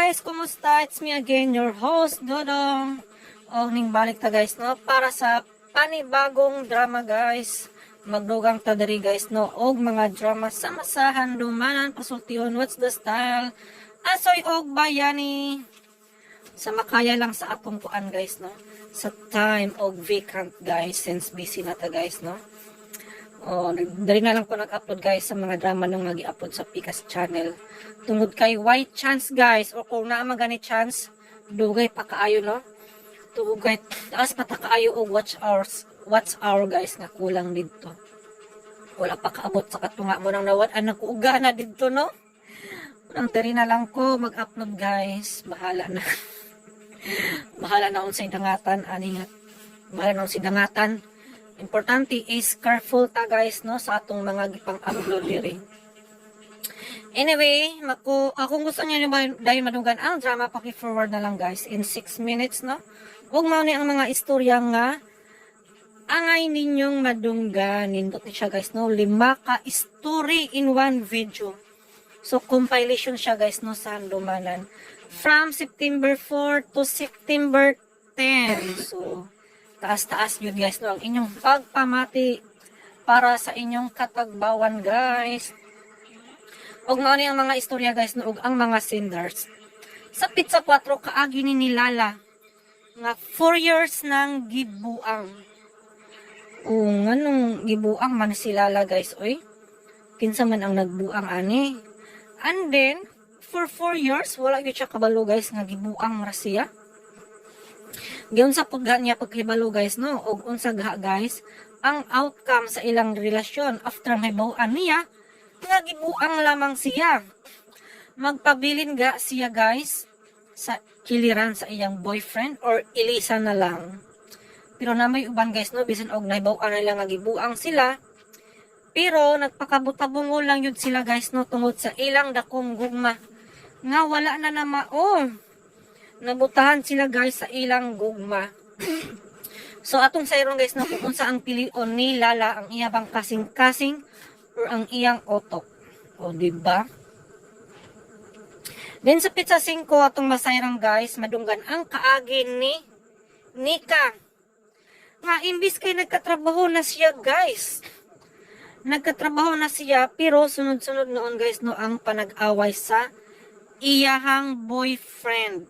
guys, kumusta? It's me again, your host, Dodong. O, ning balik ta guys, no? Para sa panibagong drama guys. Magdugang ta diri guys, no? Og mga drama sa masahan, dumanan, pasultiyon, what's the style? Asoy og bayani. Sa makaya lang sa atong kuan guys, no? Sa time og vacant guys, since busy na ta guys, no? Oh, dali na lang ko nag-upload guys sa mga drama nung nag-i-upload sa Pikas channel. Tungod kay white chance guys, o kung naman gani chance, dugay pa kaayo no. Dugay taas pa ta kaayo og watch hour guys nga kulang didto. Wala pa kaabot sa katunga mo nang nawad anak ko uga na didto no. Nang dali na lang ko mag-upload guys, bahala na. Bahala na unsay dangatan ani nga. Bahala na unsay dangatan. Importante is careful ta guys no sa atong mga gipang upload diri. Anyway, akong gusto niyo dahil madugan ang drama, paki-forward na lang guys in 6 minutes no. Ug mao ni ang mga istorya nga angay ninyong madunggan. Nindot ni siya guys no, 5 ka story in one video. So compilation siya guys no sa Handumanan from September 4 to September 10. So taas-taas yun guys no ang inyong pagpamati para sa inyong katagbawan guys. Og mao ni ang mga istorya guys no og ang mga senders. Sa Pizza 4 kaagi ni Nilala nga 4 years nang gibuang. O nganong gibuang man si Lala guys oy. Kinsa man ang nagbuang ani. And then for 4 years wala gyud siya kabalo guys nga gibuang ra siya. Giyon sa pagga niya pagkibalo guys no og unsa gaha guys ang outcome sa ilang relasyon after may bawaan niya nga gibuang lamang siya. Magpabilin ga siya guys sa kiliran sa iyang boyfriend or ilisa na lang. Pero na may uban guys no bisan og nahibaw-an nila nga gibuang sila. Pero nagpakabutabungo lang yun sila guys no tungod sa ilang dakong gugma nga wala na namao. Nabutahan sila guys sa ilang gugma. So atong sayron guys no kung unsa ang pilion ni Lala ang iyang kasing-kasing or ang iyang otok. O diba? Then sa Pizza 5 atong masayran guys madunggan ang kaagi ni Nika. Nga imbis kay nagkatrabaho na siya guys. Nagkatrabaho na siya pero sunod-sunod noon guys no ang panag-away sa iyahang boyfriend.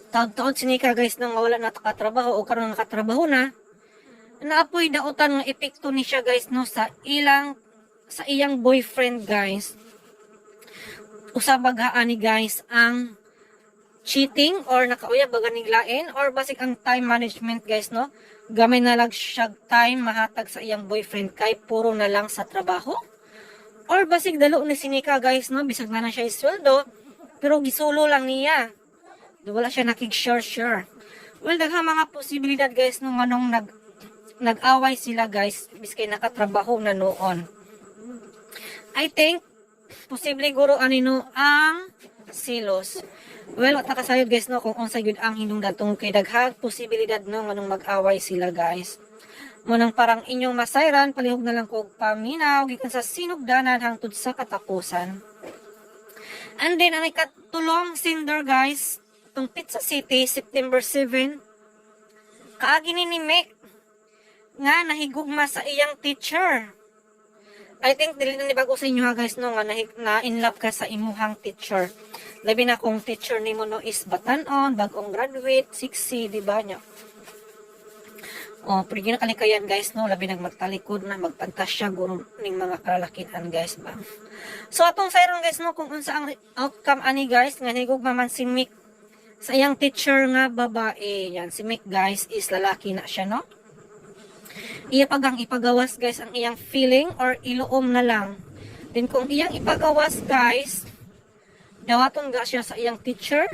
Taon-taon si Nika guys nang wala na nakatrabaho o karon nakatrabaho na. Naapoy daotan nga epekto ni siya guys no sa iyang boyfriend guys. Usabagaan ni guys ang cheating or nakauya baga niglain or basig ang time management guys no. Gamay na lang siya time mahatag sa iyang boyfriend kay puro na lang sa trabaho. Or basig dalo ni si Nika guys no bisag na siya isweldo pero gisulo lang niya. Wala siya nakig-share. Well, daghang mga posibilidad guys nung anong nag-away sila guys biskay nakatrabaho na noon. I think posible guro anino ang silos. Well, wata kasayod guys no kung unsa gyud ang hinungdan tungod kay daghang posibilidad no anong mag-away sila guys. Munang parang inyong masayran palihog na lang kog paminaw gikan sa sinugdanan hangtod sa katapusan. And then ang ikatulong sender guys itong Pizza City, September 7, kaagi ni Mek nga nahigugma sa iyang teacher. I think dili na ni bago sa inyo ha guys no nga na in love ka sa imuhang teacher. Labi na kung teacher nimo no is batanon, bagong graduate, 6C, di ba nya? Oh, pwede na kalikayan guys no, labi nang magtalikod na magpantasya guro ning mga kalalakihan guys ba. So atong sayron guys no kung unsa ang outcome ani guys nga nahigugma man si Mek sa iyang teacher nga babae. Yan, si Mick guys is lalaki na siya, no? Iya pagang ipagawas guys ang iyang feeling or iluom na lang. Then kung iyang ipagawas guys, dawaton ga siya sa iyang teacher.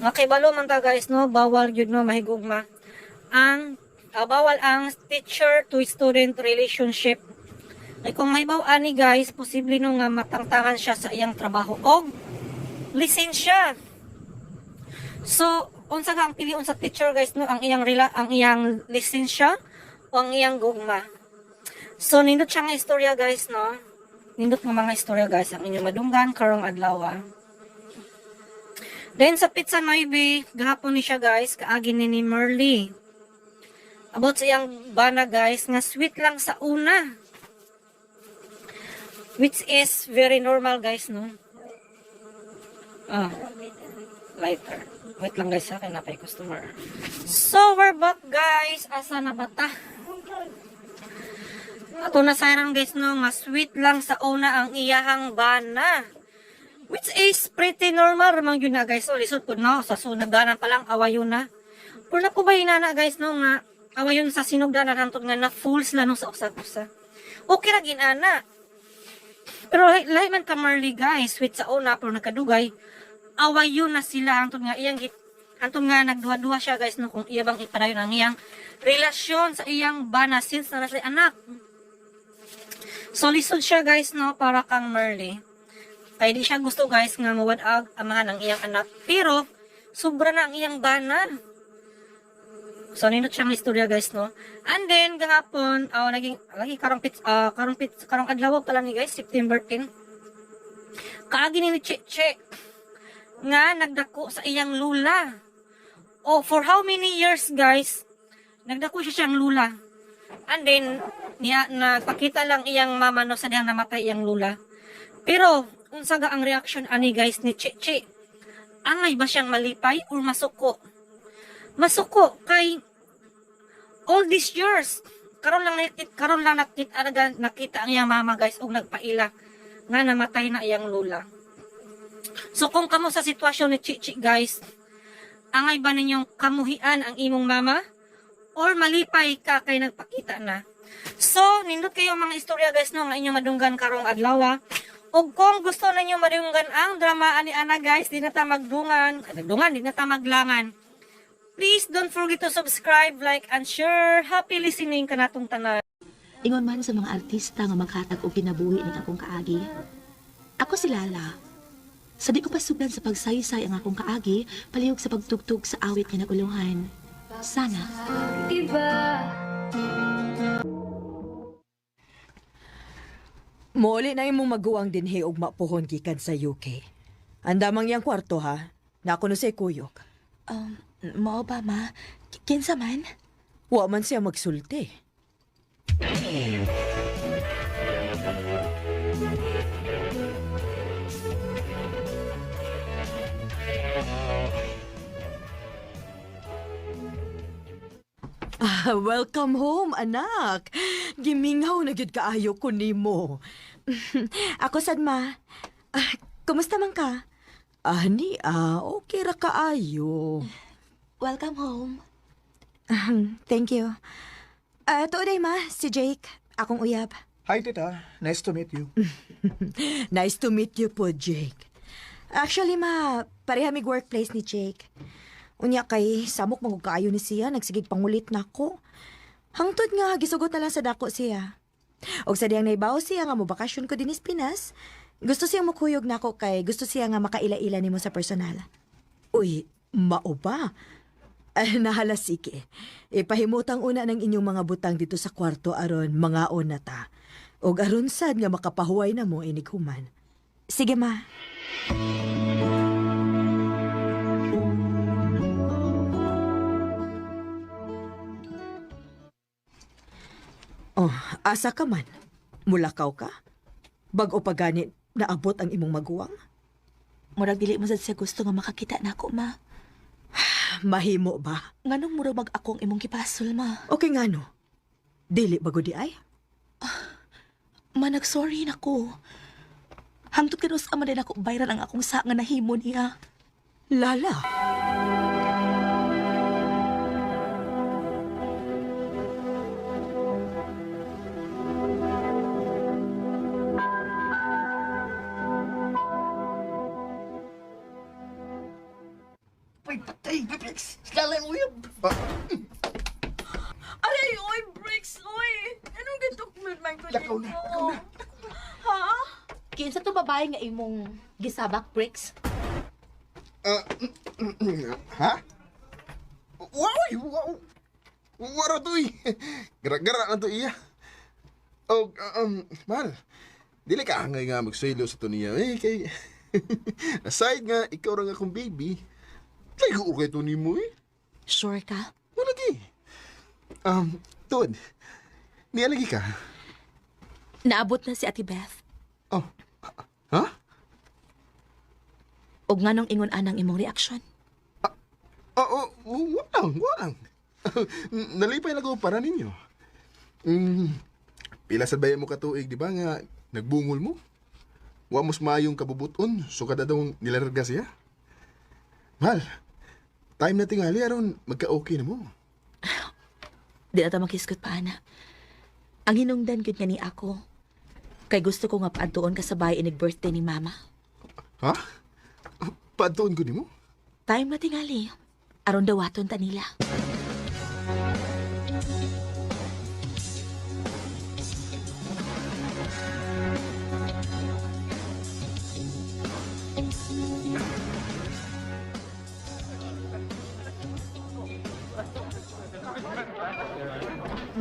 Nga kay balo man ta guys, no? Bawal yun no, mahigugma. Bawal ang teacher to student relationship. Ay kung may bawani guys, posible no nga matangtangan siya sa iyang trabaho o lisensya. So, unsa ka ang piliun sa teacher guys no ang iyang lisensya o ang iyang gugma. So nindot siya nga istorya guys no. Nindot nga mga istorya guys ang inyong madunggan karong adlaw. Then sa Pizza Noibe, gahapon ni siya guys, kaagi ni Merly. About sa iyang bana guys, nga sweet lang sa una. Which is very normal guys, no? Lighter. Wait lang guys, sa akin na pa yung customer. So, we're back guys. Asa na bata? Ato na sayran guys, no? Nga sweet lang sa una ang iyahang bana. Which is pretty normal ramang yun na guys. So, lisod po no? Sa sunagdanan pa lang, awayon na. Pero na po ba na guys, no? Nga awayon sa sinugdanan hantod nga na fools lang no, sa usag-usa. Okay ra ginana. Pero lahi man ka Marley guys, sweet sa una pero nakadugay. Awayon na sila hantod nga iyang nagduha-duha siya guys no kung iya bang ipadayon ang iyang relasyon sa iyang bana since na nasa anak. So lisod siya guys no para kang Marley. Kaya di siya gusto guys nga mawadag amahan ang iyang anak. Pero sobra na ang iyang bana. So nindot siyang istorya guys no. And then gahapon naging lagi karong adlaw pala ni guys September 10. Kaagi ni Cheche nga nagdako sa iyang lula. Oh, for how many years guys? Nagdako siya siyang lula. And then niya nagpakita lang iyang mama no sa diyang namatay iyang lula. Pero unsa ga ang reaction ani guys ni Cheche? Angay ba siyang malipay or masuko? Masuko kay all these years karon lang nakita ang iyang mama guys og nagpaila nga namatay na iyang lula. So kung kamo sa sitwasyon ni Chichi guys, angay ba ninyong kamuhian ang imong mama or malipay ka kay nagpakita na? So nindot kayo mga istorya guys no nga inyong madunggan karong adlaw. Og kung gusto ninyo madunggan ang drama ani ana guys, di na ta magdungan, di na ta maglangan. Please don't forget to subscribe, like, and share. Happy listening ka natong tanan. Ingon man sa mga artista nga maghatag og kinabuhi ning akong kaagi. Ako si Lala. Sa di ko pasugdan sa pagsaysay ang akong kaagi, palihog sa pagtugtog sa awit nga naguluhan. Sana. Muli na imong maguwang dinhi og mapuhon gikan sa UK. Andamang yang kwarto ha. Nakuno sa kuyok. Mao ba ma? Kinsa man? Wa man siya magsulti. Welcome home, anak. Gimingaw na gid kaayo ko nimo. Ako sad ma. Kumusta man ka? Ani, okay ra kaayo. Welcome home. Thank you. Tuoday ma, si Jake. Akong uyab. Hi, tita. Nice to meet you. Nice to meet you po, Jake. Actually ma, pareha mig workplace ni Jake. Unya kay samok magug kaayo ni siya, nagsigig pangulit nako. Hangtod nga gisugot na lang sa dako siya. Og sa diyang naibaw siya nga mobakasyon ko dinis Pinas, gusto siyang mukuyog nako kay gusto siya nga makaila-ila nimo sa personal. Uy, mao ba? Nahala sige. Ipahimutang una ng inyong mga butang dito sa kwarto aron mga na ta. Og aron sad nga makapahuway na mo inig human. Sige ma. Oh, asa ka man? Mulakaw ka? Bag-o pa gani naabot ang imong maguwang? Murag dili mo sad siya gusto nga makakita nako ma. Mahimo ba? Nganong murag mag akong imong gipasol ma? Okay nga no. Dili bago di ay? Ma nagsorry nako. Hangtod kanus ama din ako bayran ang akong sa nga nahimo niya. Lala. Patay, Bricks! Kala mo yun! Aray, oy, Bricks, oy! Anong gitukmid man ko Lakaw na, lakaw na. Ha? Kinsa to babae nga imong gisabak bricks? Ha? Wow! Wara to eh! Gara-gara na to iya. Mahal. Dili ka hangay nga magsaylo sa to niya. Kay... Aside nga, ikaw ra nga akong baby. Layo ko kay to nimo eh. Sure ka? Wala di. Tod, niya lagi ka? Naabot na si Ate Beth. Oh, ha? Og nganong ingon anang imong reaksyon? Walang. Nalipay na ko para ninyo. Pila sa bayan mo katuig, di ba nga, nagbungol mo? Wa mos mayong kabubuton, so kada daw nilarga siya. Mahal, time na tingali, aron magka-okay na mo. Di na ta makiskot pa, ana. Ang hinungdan gyud nga ni ako. Kay gusto ko nga paadtuon ka sa bahay inig birthday ni Mama. Ha? Paadtoon ko ni mo? Time na tingali. Aron dawaton ta nila.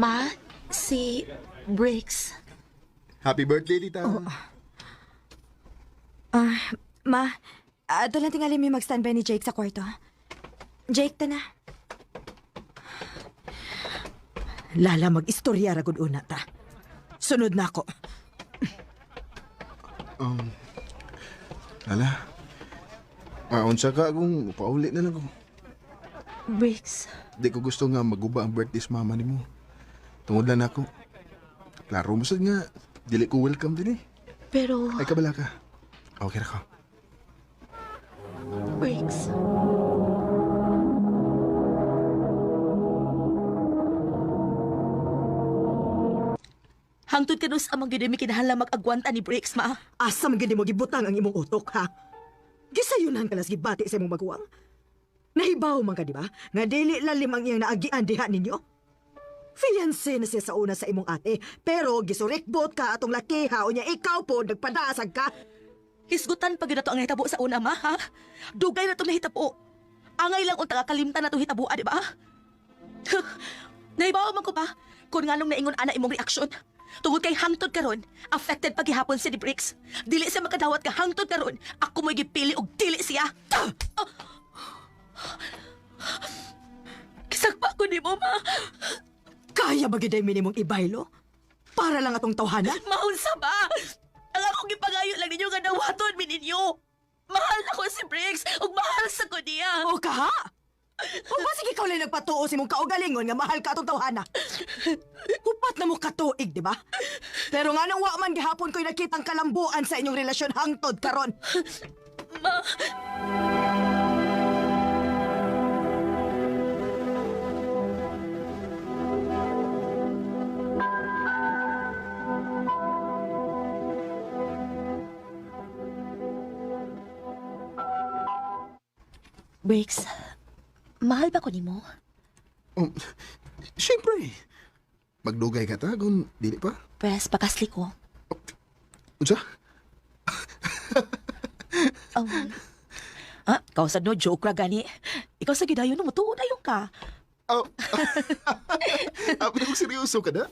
Ma, si Briggs. Happy birthday, tita. Ma, ato lang tingali may mag-standby ni Jake sa kwarto. Jake, ta na. Lala, mag-istorya ra gud una ta. Sunod na ako. Lala, unsa ka kung paulit na lang ko. Briggs, Di ko gusto nga maguba ang birthday sa mama ni mo. Tungod lang ako. Klaro mo sad nga, dili ko welcome din eh. pero... Ay, kabala ka. Okay na ko. Briggs. Hangtod ka nus amang gid mi kinahanglan mag-agwanta ni Briggs, ma. Asa man gid mo gibutang ang imong utok, ha? Gisayunan ka las gibati sa imong maguwang. Nahibaw man ka, di ba? Nga dili lalim ang iyang naagian diha ninyo. Fiancé na siya sa una sa imong ate, pero gisurikbot ka atong lakiha o niya ikaw po nagpadasag ka. Hisgutan pa gyud nato ang nahitabo sa una, ma, ha? Dugay na to nahitabo. Angay lang unta kalimtan na to hitabo, di ba? Nahibaw man ko pa kung nganong naingon ana imong reaksyon. Tungod kay hangtod karon, affected paghihapon si Briggs. Dili siya makadawat ka hangtod karon. Ako mo'y gipili og dili siya. Kisagpa ko ni mo, ma. Kaya ba giday minimong ibaylo? Para lang atong tawhana? Maunsa ba? Ang akong gipagayo lang ninyo nga nawaton mi ninyo. Mahal na ko si Briggs ug mahal sa ko niya. O ka ha? O ba sige ikaw lang nagpatuo si mong kaugalingon nga mahal ka atong tawhana? Upat na mo katuig, di ba? Pero nga nang wa man gihapon ko'y nakitang kalambuan sa inyong relasyon hangtod karon. Ma, Briggs, mahal ba ko nimo? Siyempre. Magdugay ka ta kung dili pa. Pres, pakasli ko. Unsa? Kausad no, joke ra gani. Ikaw sa gidayon no, mutuo na yung ka. Oh. Pero kung seryoso ka na?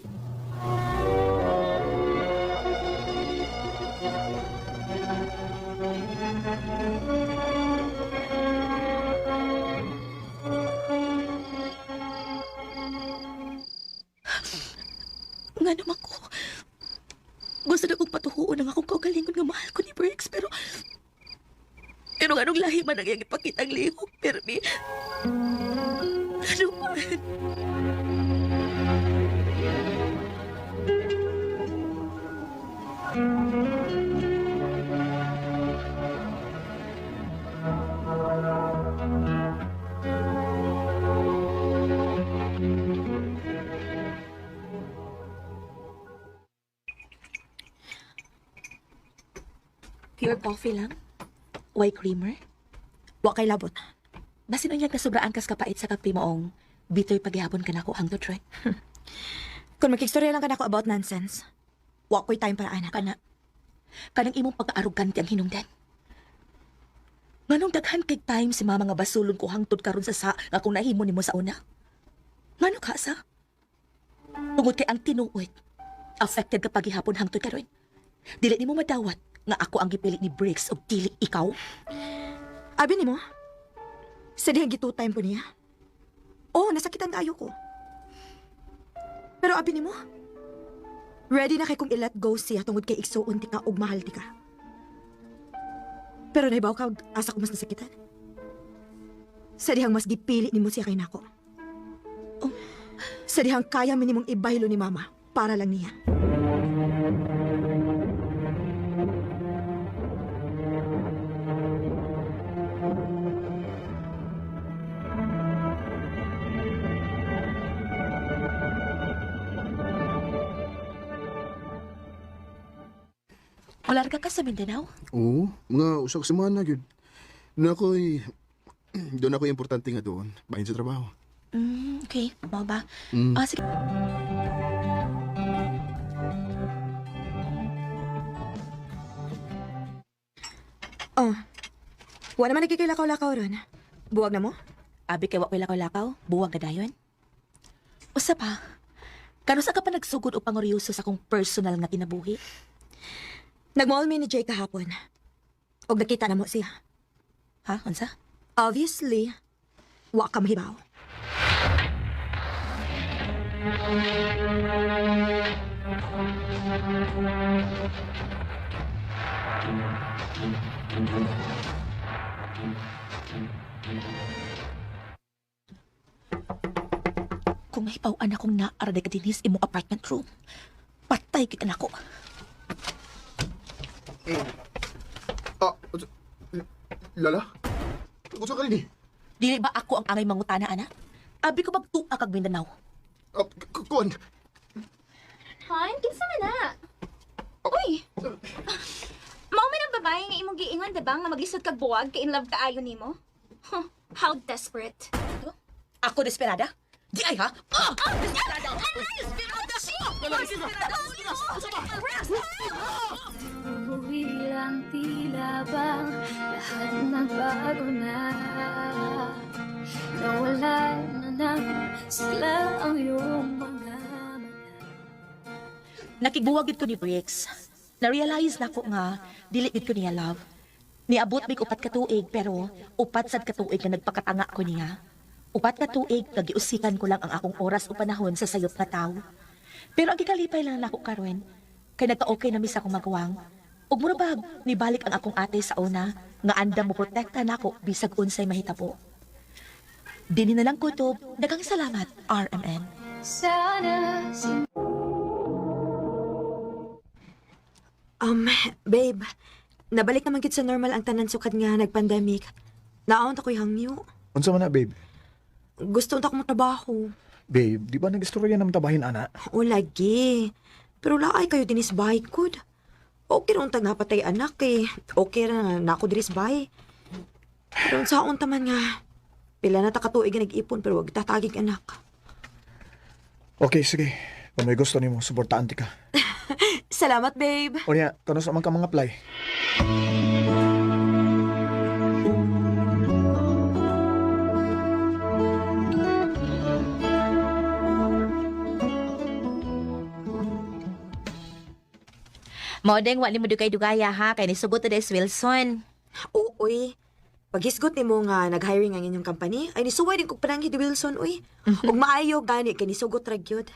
Nga naman ko. Gusto na kong patuhuon ang akong kaugalingon nga mahal ko ni Briggs, pero... Pero anong lahi man ang iyang ipakitang lihok, Permi? Ano man? Pure coffee lang? White creamer? Wa kay labot. Basin ang kasobraan kas kapait sa kape moong bitoy paghihapon ka na ko hangtod, Troy. Kung makikstorya lang ka na ako about nonsense, wa ko'y time para anak. Kanang imong pag-aarugante ang hinungdan. Nganong daghan kay time si mama nga basulon ko hangtod karon sa nga kung nahimo nimo sa una? Ngano ka sa? Tungod kay ang tinuod, affected ka paghihapon hangtod karon. Dili nimo madawat nga ako ang gipili ni Briggs o dili ikaw? Abi ni mo? Sa dihang gitutime po niya? Oo, nasakitan kaayo ko. Pero abi ni mo? Ready na kay kong i-let go siya tungod kay igsuon ti ka og mahal ti ka. Pero nahibaw ka, asa ko mas nasakitan. Sa dihang mas gipili ni mo siya kay nako. Oh, sa dihang kaya minimong ibahilo ni mama para lang niya. Wala ka sa Mindanao? Oo, mga usak semana gyud. Doon ako'y doon ako importante nga doon, bahin sa trabaho. Okay. Mao ba? Sige. Oh, wala naman nagkikilakaw-lakaw ron. Buwag na mo? Abi kay wa ko'y lakaw-lakaw, buwag ka dayon. Usa pa, kano sa ka pa nagsugod o pangoryoso sa akong personal nga kinabuhi? Nag-mall me ni Jay kahapon. Og nakita na mo siya. Ha? Unsa? Obviously, wa ka mahibaw. Kung nahipawan akong naaraday ka dinis imong apartment room, patay kit anak ko. Ah, Lala? Unsa ka ni? Dili ba ako ang angay mangutana, ana? Abi ko magtuwa kag Mindanao. Kuan. Han, kinsa man na? Uy! Mao man ang babae nga imong giingon, diba? Nga maglisod kag buwag, kay in love kaayo nimo? Huh, how desperate. Ako desperada? Di ay ha? Bilang tila bang lahat nagbago na. Nawala na ng sigla ang iyong mga mata. Nakigbuwagid ko ni Briggs. Na-realize na ko nga, dili gid ko niya love. Niabot mig upat ka tuig, pero upat sad ka tuig na nagpakatanga ko niya. Upat ka tuig, nagiusikan ko lang ang akong oras o panahon sa sayop nga tao. Pero ang gikalipay lang nako karon, kay nagka-okay na mis akong magawang. Ug murabag, nibalik ang akong ate sa una, nga andam mo protekta nako bisag unsay mahitabo. Dini na lang kutob, daghang salamat, RMN. Sana Babe, nabalik naman gid sa normal ang tanan sukad nga nag-pandemic. Naon ta ko'y hangyo. Unsa man na, babe? Gusto unta ko trabaho. Babe, di ba nag-istorya naman tabahin, ana? O lagi. Pero laay kayo dinis bahay kud. Okay ra untag napatay anak eh. Okay ra nga nako dinis bahay. Pero sa unta man nga pila na ta katuig nga nag-ipon pero wag tatagig anak. Okay, sige. Kung may gusto nimo, suportaan ti ka. Salamat, babe. O niya, kano sa man ka mga apply? Modeng, wali mo dugay-dugaya ha, kay nisugot na des Wilson. Uy. Paghisgot nimo nga nag-hiring ang inyong company, ay nisuway din kog pananggi di Wilson, uy. Ug maayo gani kay nisugot ra gyud.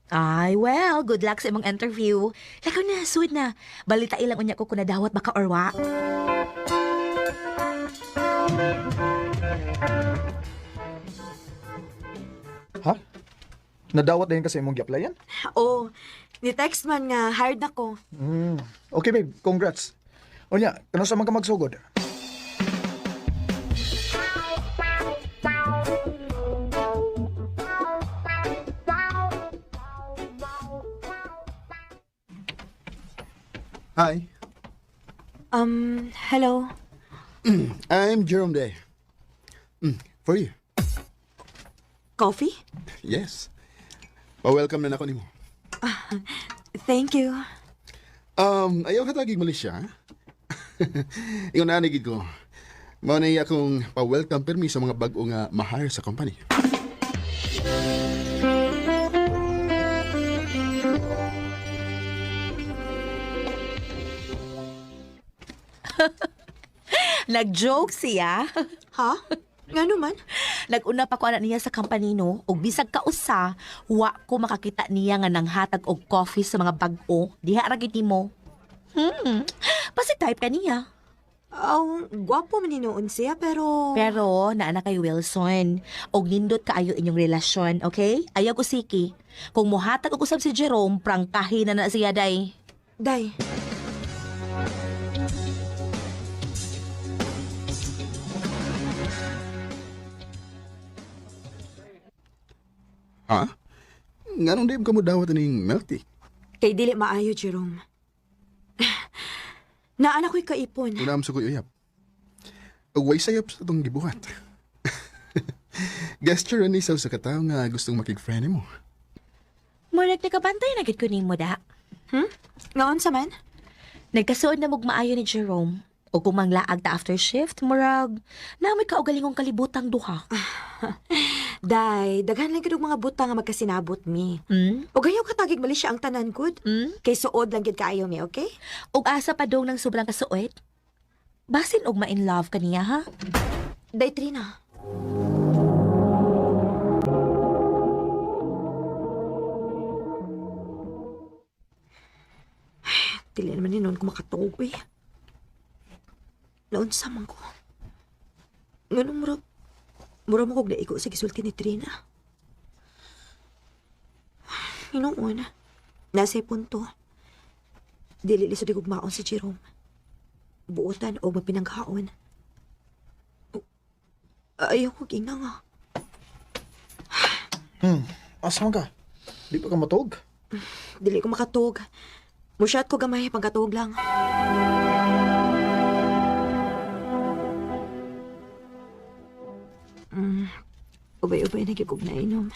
Ay, well, good luck sa imong interview. Lakaw na, suod na. Balita ilang unya ko kung nadawat baka orwa. Ha? Nadawat din kasi imong gi-applyan? Oh, ni text man nga hired na ko. Okay, babe. Congrats. O niya, kano sa man ka magsugod? Hi, Hello. I'm Jerome Day. For you. Coffee? Yes. Pa-welcome na nako nimo. Thank you. Ayaw hatagig Malaysia, ha? Ingon na nigid ko. Mao na akong pa-welcome permi sa mga bag-o nga ma-hire sa company. Nag-joke siya. Ha? Nga naman? Nag-una pa ko anak niya sa company no, ug bisag ka usa, wa ko makakita niya nga nanghatag og coffee sa mga bag-o. Diha ra gid mo. Basi type ka niya. Aw, gwapo man noon siya, pero... Pero naana kay Wilson, og nindot kaayo inyong relasyon, okay? Ayaw ko siki. Kung mohatag og usab si Jerome, prangkahin na siya day. Day, Ha? Nga nung di ka mo dawat ning melty. kay dili maayo, Jerome. Naana ko'y kaipon. Unam sa kuy uyap. Ug way sayop sa itong gibuhat. Gesture ni sa katao nga gustong makig-friend mo. Murag nakabantay na gid ko nimo da. Ngaon sa man? Nagkasuod na maayo ni Jerome. O kung manglaag ta after shift, murag, namoy ka og galingong kalibutang duha. Day, daghan lang gid og mga butang nga magkasinabot mi. O gayaw katagig mali siya ang tanan gud. Kay suod lang gid kaayo mi, okay? Og asa pa dong ng sobrang kasuot? Basin og ma-in love ka niya, ha? Day, Trina. Dili naman ni noon ko makatuog, eh. Naunsa man ko. Ganun mura mo kog naiko sa gisulti ni Trina. Hinoon, nasa punto. Dili lisod kog maon si Jerome. Buotan o mapinanghaon. Ayaw ko ina nga. Asa man ka? Di pa ka matog? Dili ko makatog. Musyat ko gamay pagkatog lang. Ubay-ubay na kikog na inom.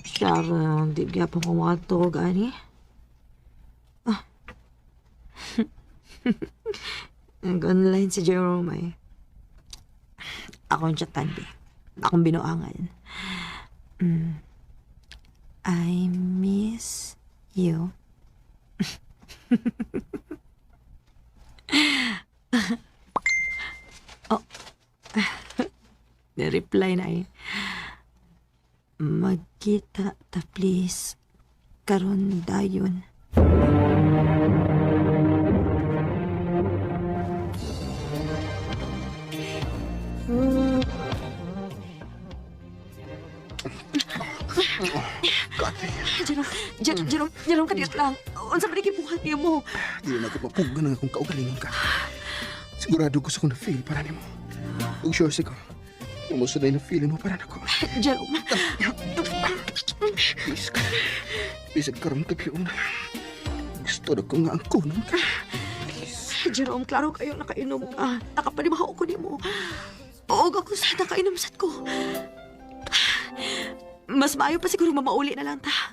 Sarang, di kaya pa kumatog, ani? Nag-online si Jerome ay. Ako yung chatan, di. Akong binuangan. I miss you. Oh. Na-reply na eh. Magkita ta please. Karon dayon. Jerome, kadiyot lang. Unsa ba buhat niya mo? Di na ko mapuga na kung kaugalingon ka. Sigurado ko sa kong na-feel para nimo. Ug sure ko. Umusunay na feeling mo para nako. Jerome. Please ka. Bisag karon ka piyon. Gusto na ko nga ang kunan ka. Jerome, klaro kayo nakainom ka. Nakapanimahaw ko ni mo. Oo, ako sa nakainom sad ko. Mas maayo pa siguro mamauli na lang ta.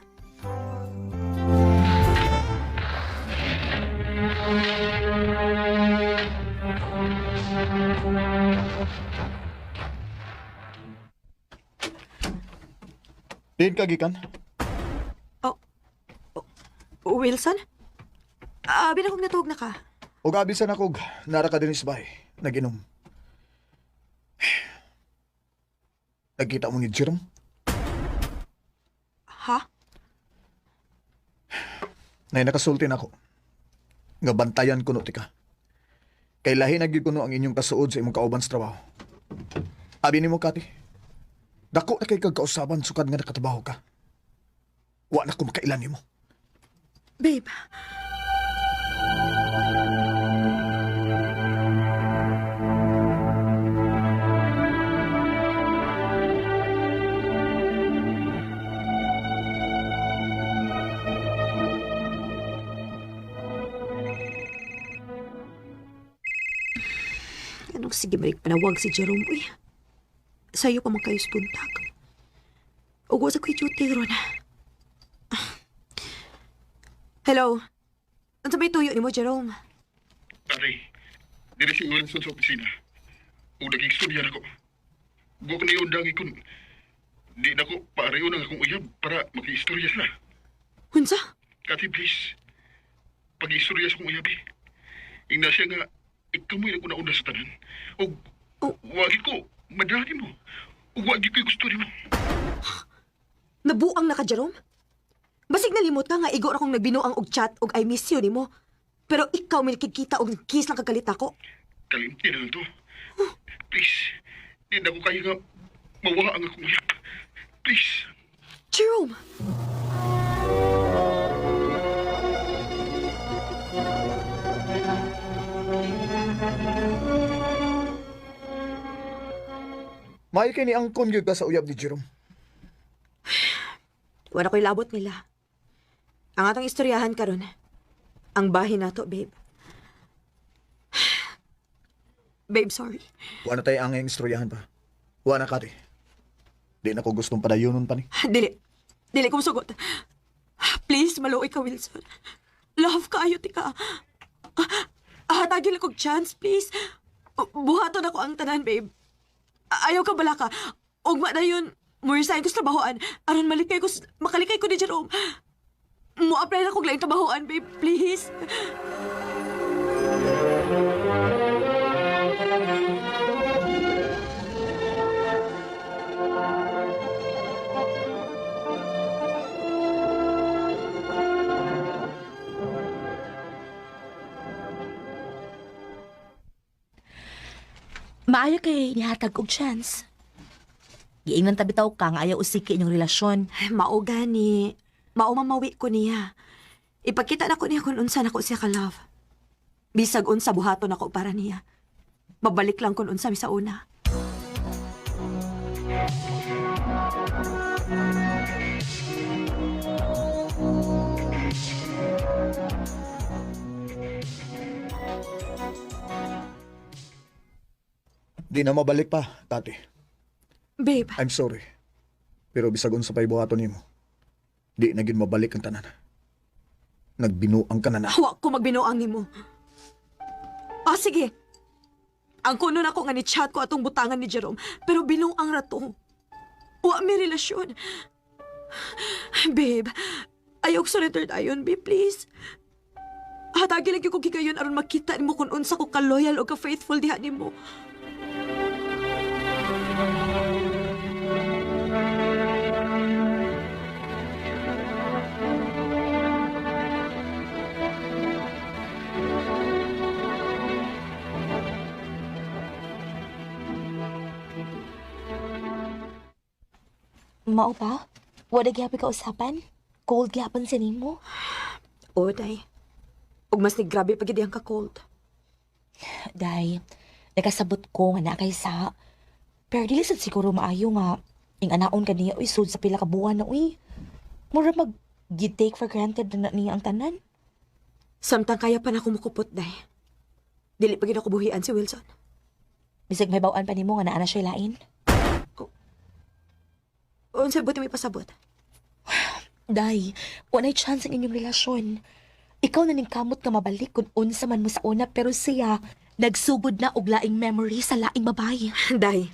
Din ka gikan? Wilson? Abi na kong natog na ka. O gabisan ako, nara ka din sa bahay. Nag-inom. Nagkita mo ni Jerome? Ha? Nay nakasultin ako. Nga bantayan kuno tika. Kay lahi nagyud kuno ang inyong kasuod sa imong kauban sa trabaho. Abi nimo kati. Dako na kay kagkausaban sukad nga nakatrabaho ka. Wa na ko makailan nimo. Babe. Anong sige marik panawag si Jerome, uy. Sa'yo pa man kayo spuntag. Ugwa sa ko'y duty, ron. Hello? Ano may tuyo ni mo, Jerome? Pare, dili si Wilson sa opisina. Ug nag-istorya na ko. Go ko na yun dangi kun. Di na ko pareho na akong uyab para maki-istorya sila. Hunsa? Kati, please. Pag-istorya sa kong uyab eh. Ingna siya nga ikaw mo'y nag-una-una sa tanan. O, wagin ko, madali mo. O, wagin ko'y gusto mo. Nabuang na ka, Jerome? Basig nalimot ka nga igor akong nagbinuang og chat og I miss you nimo. Pero ikaw may nakikita og kiss lang kagalit ako. Kalimti na lang to. Please, di na ko kaya nga mawa ang akong uyap. Please. Jerome! May kini ang kongyud ka sa uyab ni Jerome. Wala ko'y labot nila. Ang atong istoryahan karon, ang bahin nato, babe. Babe, sorry. Wa na tayo ang istoryahan pa. Wa na kati. Di na ko gustong padayonon pa ni. Dili. Dili ko sugot. Please, maluoy ka, Wilson. Love ka, ayot ka. Hatagil akong chance, please. Buhaton ako ang tanan, babe. Ayaw ka bala ka. Ugma na yun, mo resign ko sa trabahoan. Aron makalikay ko ni Jerome. Mo-apply na kong laing trabahoan, babe. Please. Maayo kay nihatag og chance. Giingnan ta bitaw ka nga ayaw usiki inyong relasyon. Mao gani. Mao mamawi ko niya. Ipakita na ko niya kung unsa na ko siya ka-love. Bisag unsa buhaton ako para niya. Babalik lang kung unsa mi sa una. Di na mabalik pa, Kati. Babe, I'm sorry. Pero bisag unsa pay buhaton nimo. Di na gid mabalik ang tanan. Nagbinuang ka na na. hawak ko magbinuang nimo. Sige. Ang kuno na ko nga ni chat ko atong butangan ni Jerome, pero binuang rato. Wa may relasyon. Babe, ayaw ko surrender dayon, babe, please. Hatagi lagi ko gigayon aron makita nimo kung unsa ko ka-loyal o ka-faithful diha nimo. Mao pa? Wala gyapon ka usapan? Cold gyapon sa nimo? O, day. Ug mas ni grabe pagid ang ka-cold. Day, nakasabot ko nga na kay sa. Pero dili sad siguro maayo nga ing anaon ka niya uy sud sa pila ka buwan na uy. Mura mag take for granted na niya ang tanan. Samtang kaya pa na kumukupot, day. Dili pagid ako buhian si Wilson. Bisag may bawaan pa nimo nga naa na siya lain. Unsa buti may pasabot? Day, walay chance ang inyong relasyon. Ikaw na ning kamot ka mabalik kung unsa man mo sa una pero siya nagsugod na og laing memory sa laing babae. Day,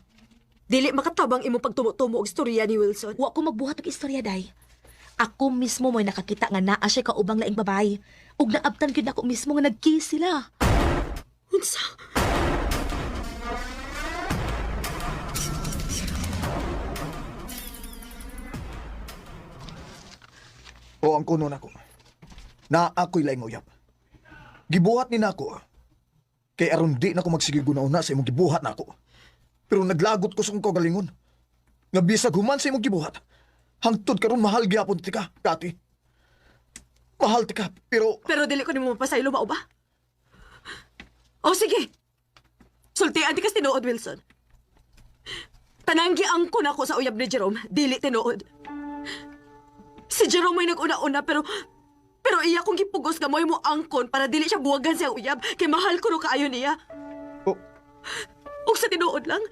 dili makatabang imo pagtumo-tumo og istorya ni Wilson. Wa ko magbuhat og istorya, day. Ako mismo mo'y nakakita nga naa siya kaubang laing babae. Ug naabtan gyud ako mismo nga nag-kiss sila. Unsa? O ang kuno nako. Na ako'y laing uyab. Gibuhat ni nako. Kay aron di na ko magsigiguna-una sa imong gibuhat nako. Pero naglagot ko sa kong kagalingon. Nga bisag human sa imong gibuhat. Hangtod karon mahal gyapon tika, Kati. Mahal tika, pero Pero dili ko nimo mapasaylo mao ba? O sige. Sultian ti kas tinuod, Wilson. Tananggi ang ko nako sa uyab ni Jerome, dili tinuod. Si Jerome may nag-una-una pero iya kong gipugos nga mo'y mo angkon para dili siya buwagan sa uyab kay mahal ko no kaayo niya. Oh. Ug sa tinuod lang,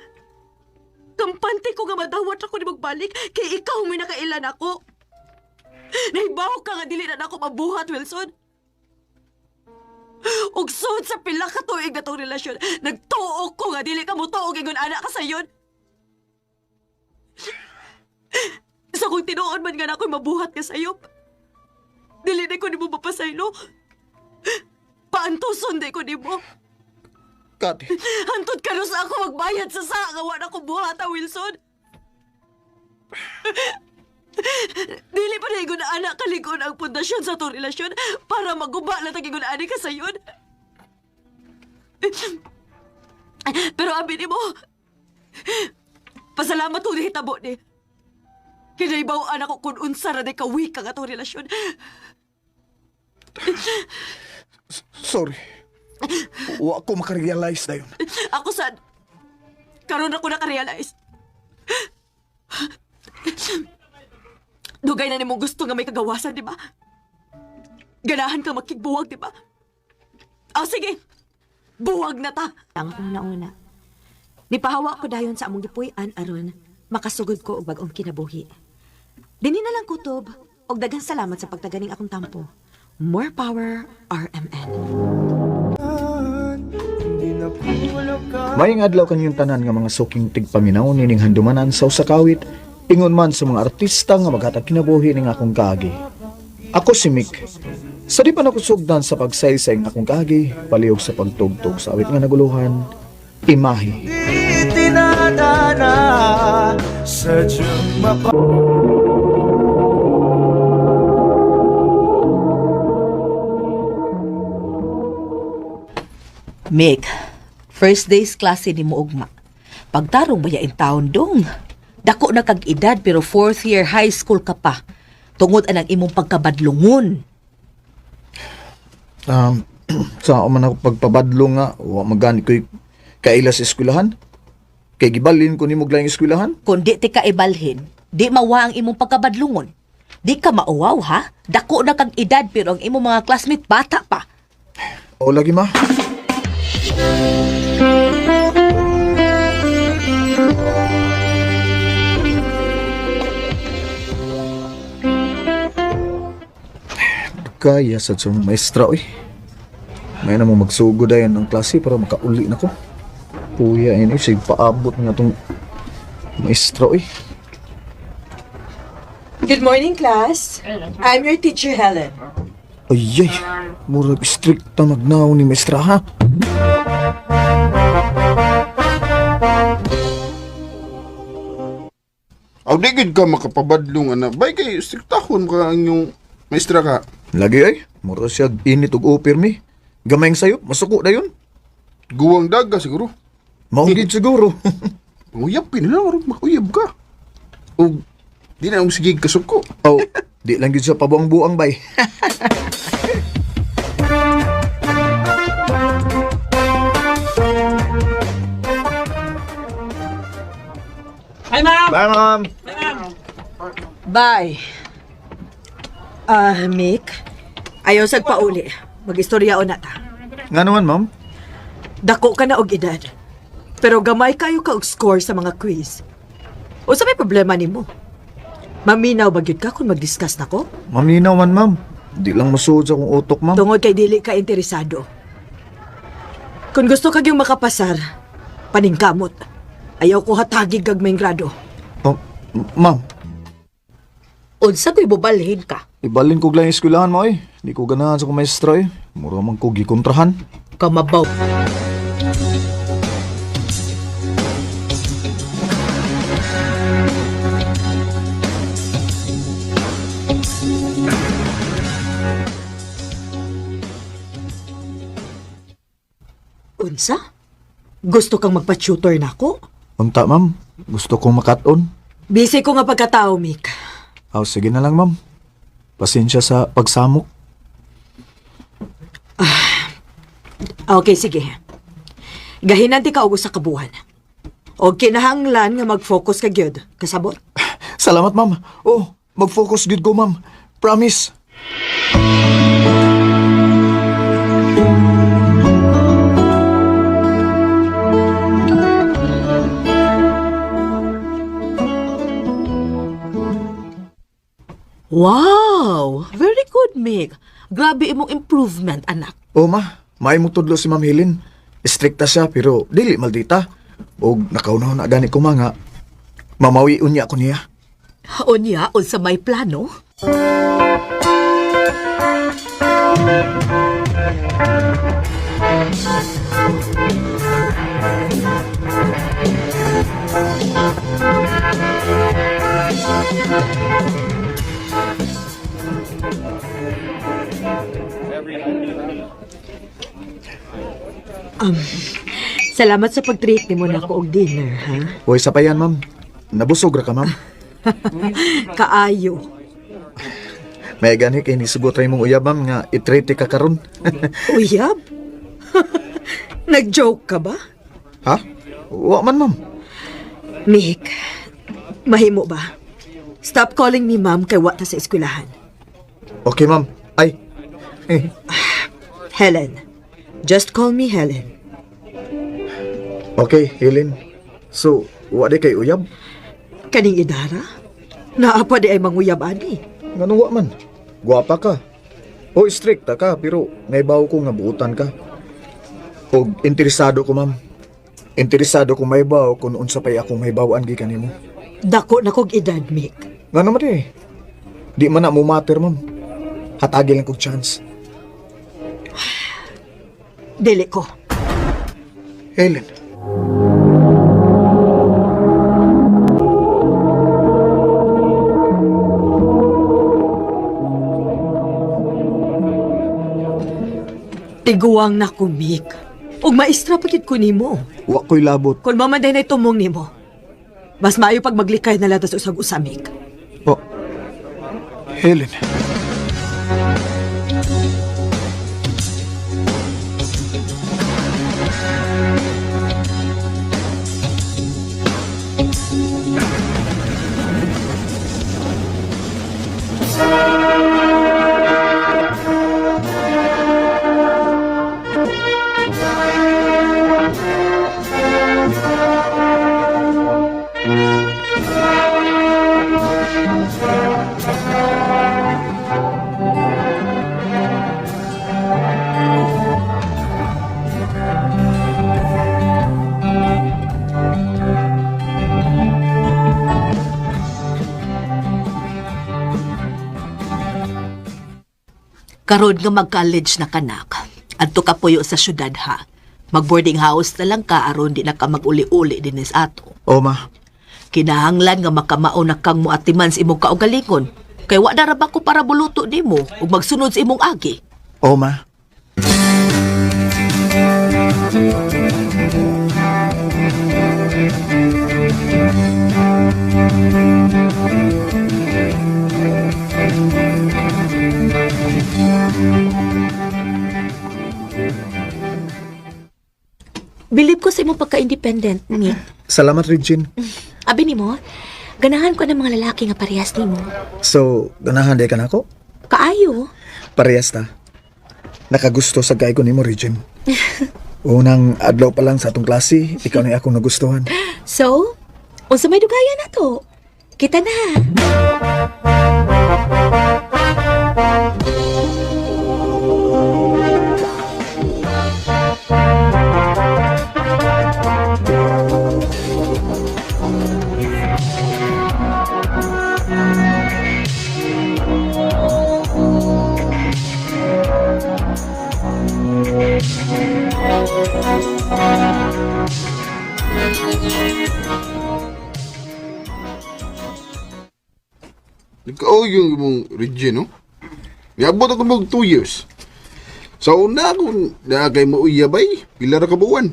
kampante ko nga madawat ako ni magbalik kay ikaw may nakailan ako. Nahibaw ka nga dili na ako mabuhat, Wilson. Ug sud sa pila ka tuig na tong relasyon, nagtuo ko nga dili ka mo tuog ingon anak ka sayon. Sa kung tinuod man nga na ako'y mabuhat ka sayop, dili na ko ni mo mapasaylo. Paantuson di ko ni mo. Kati, Hantod ka rin sa ako magbayad sa nga wala ko buhata, Wilson. Dili pa na na anak kaligon ang pundasyon sa itong relasyon para maguba na tagigon ani ka sayon. Pero amin mo, pasalamat ko hitabo ni. Hinaybaw anak ko kung unsa na di kawik ang atong relasyon. sorry. Wa ko makarealize na yun. Ako sad, karon ako nakarealize. Dugay na nimong gusto nga may kagawasan, di ba? Ganahan ka makigbuwag, di ba? Sige, buwag na ta. Ang una-una. Nipahawa ko dayon sa among gipuy-an aron makasugod ko og bag-ong kinabuhi. Dini na lang kutob og daghang salamat sa pagtaganing akong tampo. More power, RMN. Mayang adlaw kanyang tanan nga mga suking tigpaminaw nining handumanan sa usakawit, ingon man sa mga artista nga maghatag kinabuhi ning akong kaagi. Ako si Mick. Sa di pa nakusugdan sa pagsaysay ng akong kaagi, palihog sa pagtugtog sa awit nga naguluhan, Imahe. Tinadana sadyang Meg, first day's klase ni mo ugma. Pagtarong baya in taon dong. Dako na kag edad pero fourth year high school ka pa. Tungod anang imong pagkabadlungon. Sa man ako pagpabadlo nga, wa magani ko'y kaila sa eskwelahan. Kay gibalin ko ni mo lang eskwelahan. Kung di ti ka ibalhin, di mawa ang imong pagkabadlungon. Di ka mauwaw ha? Dako na kag edad pero ang imong mga classmate bata pa. O lagi ma. Kaya sa maestra oy. May na mo magsugod ayan ng klase para makauli na ko. Puya ini sig paabot nga tong maestra oy. Good morning, class. I'm your teacher, Helen. Ayay, murag strict na magnaw ni maestra ha. Aw di gid ka makapabadlong ana. Bay kay striktahon ka ang inyong maestra ka. Lagi ay, mura siya init og upir mi. Gamayng sayo, masuko na yun. Guwang daga siguro. Maugid siguro. Uyab ka nila, aron makuyab ka. O di na sige kasuko. Oh, di lang gid siya pabuang-buang bay. Bye, ma'am. Bye. Mick, ayaw sag pauli. Mag-istorya na ta. Nga naman, ma'am. Dako ka na og edad. Pero gamay kayo ka og score sa mga quiz. O sa may problema nimo? Maminaw ba gyud ka kung mag-discuss na ko? Maminaw man, ma'am. Di lang masuod sa akong utok, ma'am. Tungod kay dili ka interesado. Kung gusto ka yung makapasar, paningkamot. Ayaw ko hatagig gagmayng grado. Oh, ma'am, Unsa ko'y bubalhin ka? ibalin ko lang yung eskwelahan mo eh. Di ko ganahan sa kong maestra eh. Mura man ko gikontrahan. Kamabaw. Unsa? Gusto kang magpa-tutor na ako? Unta, ma'am. Gusto kong makaton. Busy ko nga pagkatao, Mick. Oh, sige na lang, ma'am. Pasensya sa pagsamok. Okay, sige. Gahinanti ka og usa ka buwan. Og kinahanglan nga mag-focus ka gyud. Kasabot? Salamat, ma'am. Oh, mag-focus good ko, ma'am. Promise. Wow! Very good, Meg. Grabe imong improvement, anak. Oh, ma. May mo tudlo si Ma'am Helen. Strikta siya, pero dili maldita. O nakaunaw na gani ko mga. Mamawi unya ko niya. Unya, unsa may plano? Salamat sa pag-treat ni mo na ako og dinner, ha? Uy, sa payan, ma'am. Nabusog ra ka, ma'am. Kaayo. May gani kay nisugot ray mong uyab, ma'am, nga i-treat ka karon. Uyab? Nag-joke ka ba? Ha? Wa man, ma'am. Mick, mahimo ba? Stop calling me ma'am kay wata sa eskwelahan. Okay, ma'am. Ay. Helen. Just call me Helen. Okay, Helen. So, wa di kay uyab? Kaning idara? Naapa di ay manguyab ani. Ngano wa man? Guwapa ka. O strikta ka, pero naibaw ko nga buutan ka. O interesado ko, ma'am. Interesado ko maibaw kung unsa pay ako maibawaan gi kanimo. Dako na kog edad, Mick. Ngano man eh. Di man na mo matter, ma'am. Hatagi lang kog chance. Dili ko. Helen. Tiguang na ko, Mick. Ug maestra pagid ko nimo. Wa ko'y labot. Kung mamanday na itumong nimo, mas maayo pag maglikay na latas usag usamik. Oh. Helen. Karon nga mag-college na kanak. Adto ka puyo sa syudad ha. Mag-boarding house na lang ka aron di na ka mag-uli-uli dinis ato. O, ma. Kinahanglan nga makamao na kang muatiman sa imong kaugalingon. Kay wa na ra ba ko para buluto nimo ug magsunod sa imong agi. O, ma. Bilib ko sa imong pagka-independent, Nick. Salamat, Regine. Abi nimo, ganahan ko ng mga lalaki nga parehas nimo. So, ganahan di ka na ako? Kaayo. Parehas ta. Nakagusto sa gay ko ni mo, Regine. Unang adlaw pa lang sa atong klase, ikaw na akong nagustuhan. So, unsa may dugayan na to? Kita na. Ikaw yung mong Regine, no? Niabot ako mong 2 years. Sa una ako na kay mo uyabay, pila ra ka buwan.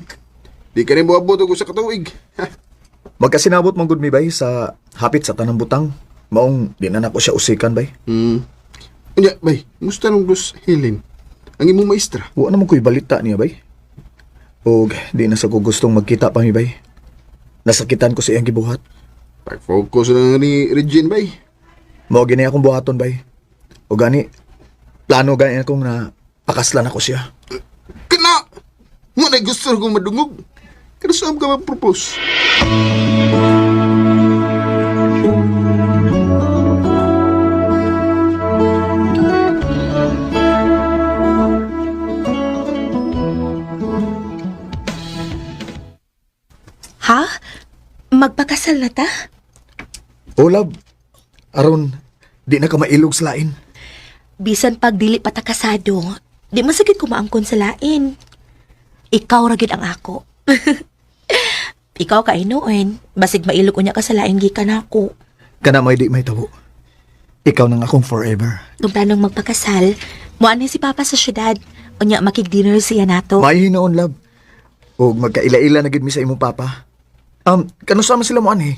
Di ka rin mo abot ako sa katuig. Magkasinabot mong good mi bay sa hapit sa tanang butang. Maong di na nako siya usikan bay. Unya, bay, musta nung dos Helen? Ang imong maestra. Wa naman ko'y balita niya bay. Og di na sa ko gustong magkita pa mi bay. Nasakitan ko sa iyang gibuhat. Pag-focus lang ni Regine, bay. Mao gini akong buhaton bay. O gani, plano gani akong na pakaslan ako siya. Kana! Mo na gusto kong madungog. Kaya saan ka mag-propose? Ha? Magpakasal na ta? O love, aron, di na ka mailog sa lain. Bisan pag dili pa ta kasado, di masagid ko maangkon sa lain. Ikaw ra gid ang ako. Ikaw ka inuin, basig mailog unya ka sa laing gikan ako. Kana may di may tabo. Ikaw nang akong forever. Nung planong magpakasal, muan si Papa sa syudad. Unya makig-dinner siya nato. May hinoon, love. O magkaila-ila na gid mi sa imong papa. Kano sama sila mo ani?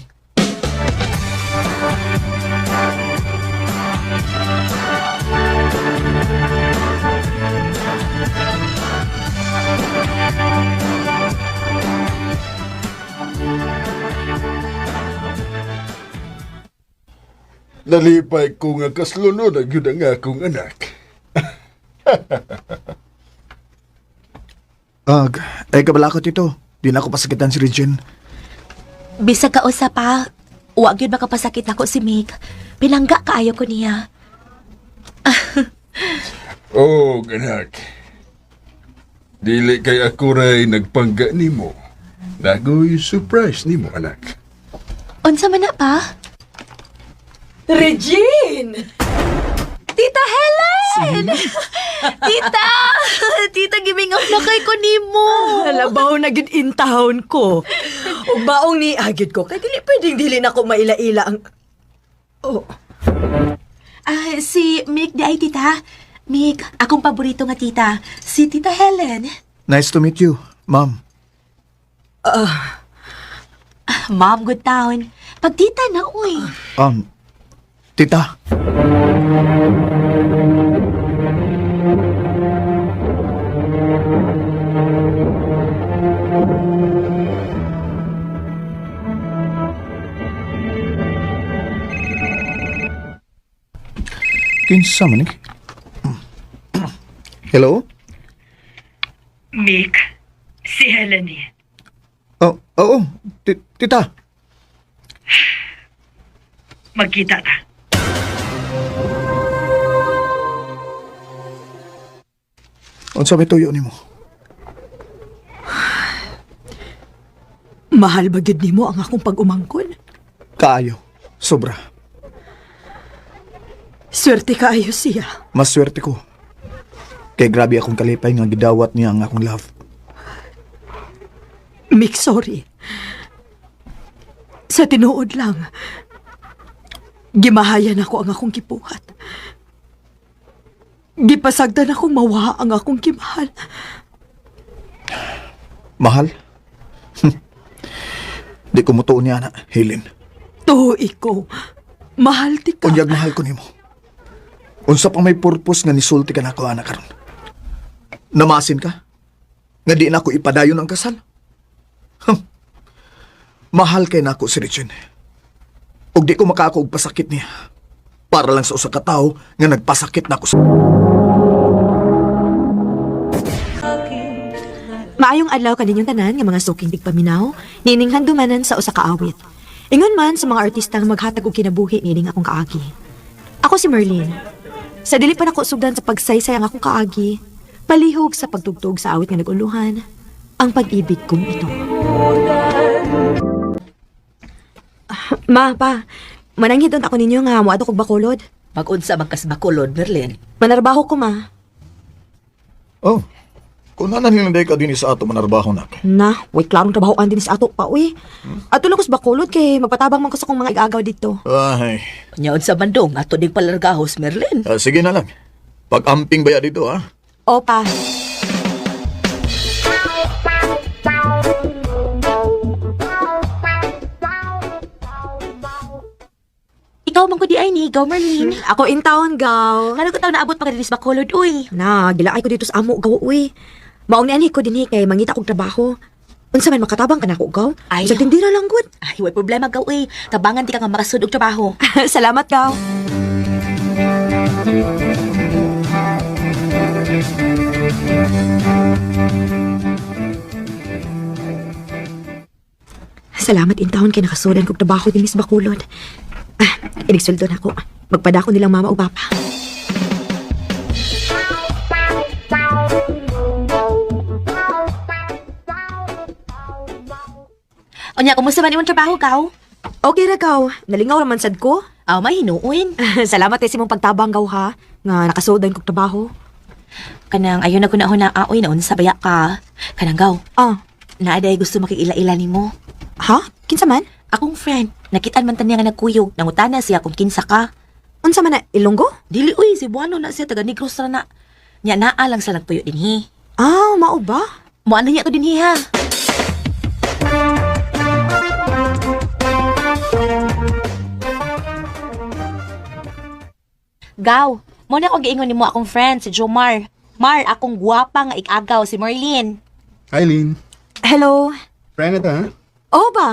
Nalipay ko nga kaslunod ang yun ang akong anak. Ay kabalakot ito. Di na ako pasakitan si Regine. Bisag ka usa pa, wag yun makapasakit ako si Mig. Pinangga kaayo ko niya. Oh, anak. Dili kay ako ray nagpangga nimo. Nagoy surprise nimo, anak. Unsa man na pa? Regine! Tita Helen! Tita! Tita, giving up na kay ko nimo. Halabaw na gid intahon ko. Ug baong ni agid ko kay dili pwedeng dili na ko maila-ila ang Oh, Si Mig di ay tita. Mig, akong paborito nga tita. Si Tita Helen. Nice to meet you, ma'am. Ma'am, good town. Pag tita na, uy. Tita. Kinsa man ni? Hello? Mick, si Helen eh. Oh, oo. Tita. Magkita ta. Unsa may tuyo nimo? mahal ba gid nimo ang akong pag-umangkon? Kaayo. Sobra. Swerte kaayo siya. Mas swerte ko. Kay grabe akong kalipay nga gidawat niya ang akong love. Mick, sorry. Sa tinuod lang, gimahayan ako ang akong gibuhat. Gipasagdan akong mawa ang akong kimahal. Mahal? Di ko mutuon niya na, Helen. Tuhoy ko. Mahal ti ka. Unyag mahal ko nimo. Unsa pang may purpose nga nisulti ka na ako, anak karon. Namasin ka? Nga di na ako ipadayon ang kasal? Mahal kay na ako si Regine. Ug di ko makaako og pasakit niya. Para lang sa usa ka tawo nga nagpasakit na ako sa... Maayong adlaw kaninyong tanan nga mga suking tigpaminaw, nining handumanan sa usa ka awit. Ingon man sa mga artista nga maghatag og kinabuhi nining akong kaagi. Ako si Merlin. Sa dili pa nako sugdan sa pagsaysay ang akong kaagi, palihog sa pagtugtog sa awit nga naguluhan, ang pag-ibig kong ito. Ma, pa, mananghidon ako ninyo nga moadto kog Bacolod. Mag-unsa magkas Bacolod, Merlin. Manarbaho ko, ma. Oh, kung nananin day ka din sa ato manarbaho na. Na, way klarong trabahoan din sa ato pa, uy. Ato lang ko sa Bacolod kay magpatabang man ko sa kong mga igagaw dito. Ay, Nya unsa bandong ato dig palargahos, Merlin. sige na lang. Pag-amping baya dito, ha? O, pa. Ikaw man ko di ay ni, gaw Merlin. Ako in town, gaw. Ngano ko taw naabot pa kadiri sa Bacolod, uy. Na, gilaay ko dito sa amo, gaw, uy. Maong ni ko din kay mangita kong trabaho. Unsa man makatabang ka na ko, gaw? Ay. Sa tindira lang, good. Ay, way problema gaw, uy. Tabangan ti ka nga makasud og trabaho. Salamat, gaw. Salamat in town kay nakasudan kong trabaho din sa Bacolod. Inisweldo na ako. Magpadako nilang mama o papa. Unya, kumusta man imong trabaho, gaw? Okay ra, gaw. Nalingaw naman sad ko. Aw, may hinuon. Salamat kasi mong pagtabang, gaw, ha. Nga nakasudan kong trabaho. Kanang ayon na ko na aoy na unsa baya ka. Kanang gaw. Ah, Naaday gusto makiila-ila nimo. Ha? Kinsa man? Akong friend, nakitaan man taniya nga nagkuyog, nangutana siya kung kinsa ka. Unsa man na? Ilonggo? Dili uy, si Buano na siya, taga Negros ra na. Nya naa lang sa nagpuyo dinhi. Ah, mao ba? Mo ano niya to dinhi ha? Gaw, mo na ko giingon nimo akong friend si Jomar. Mar, akong guwapa nga ikagaw si Marlene. Eileen. Hello? Friend na ta, ha? Oo ba?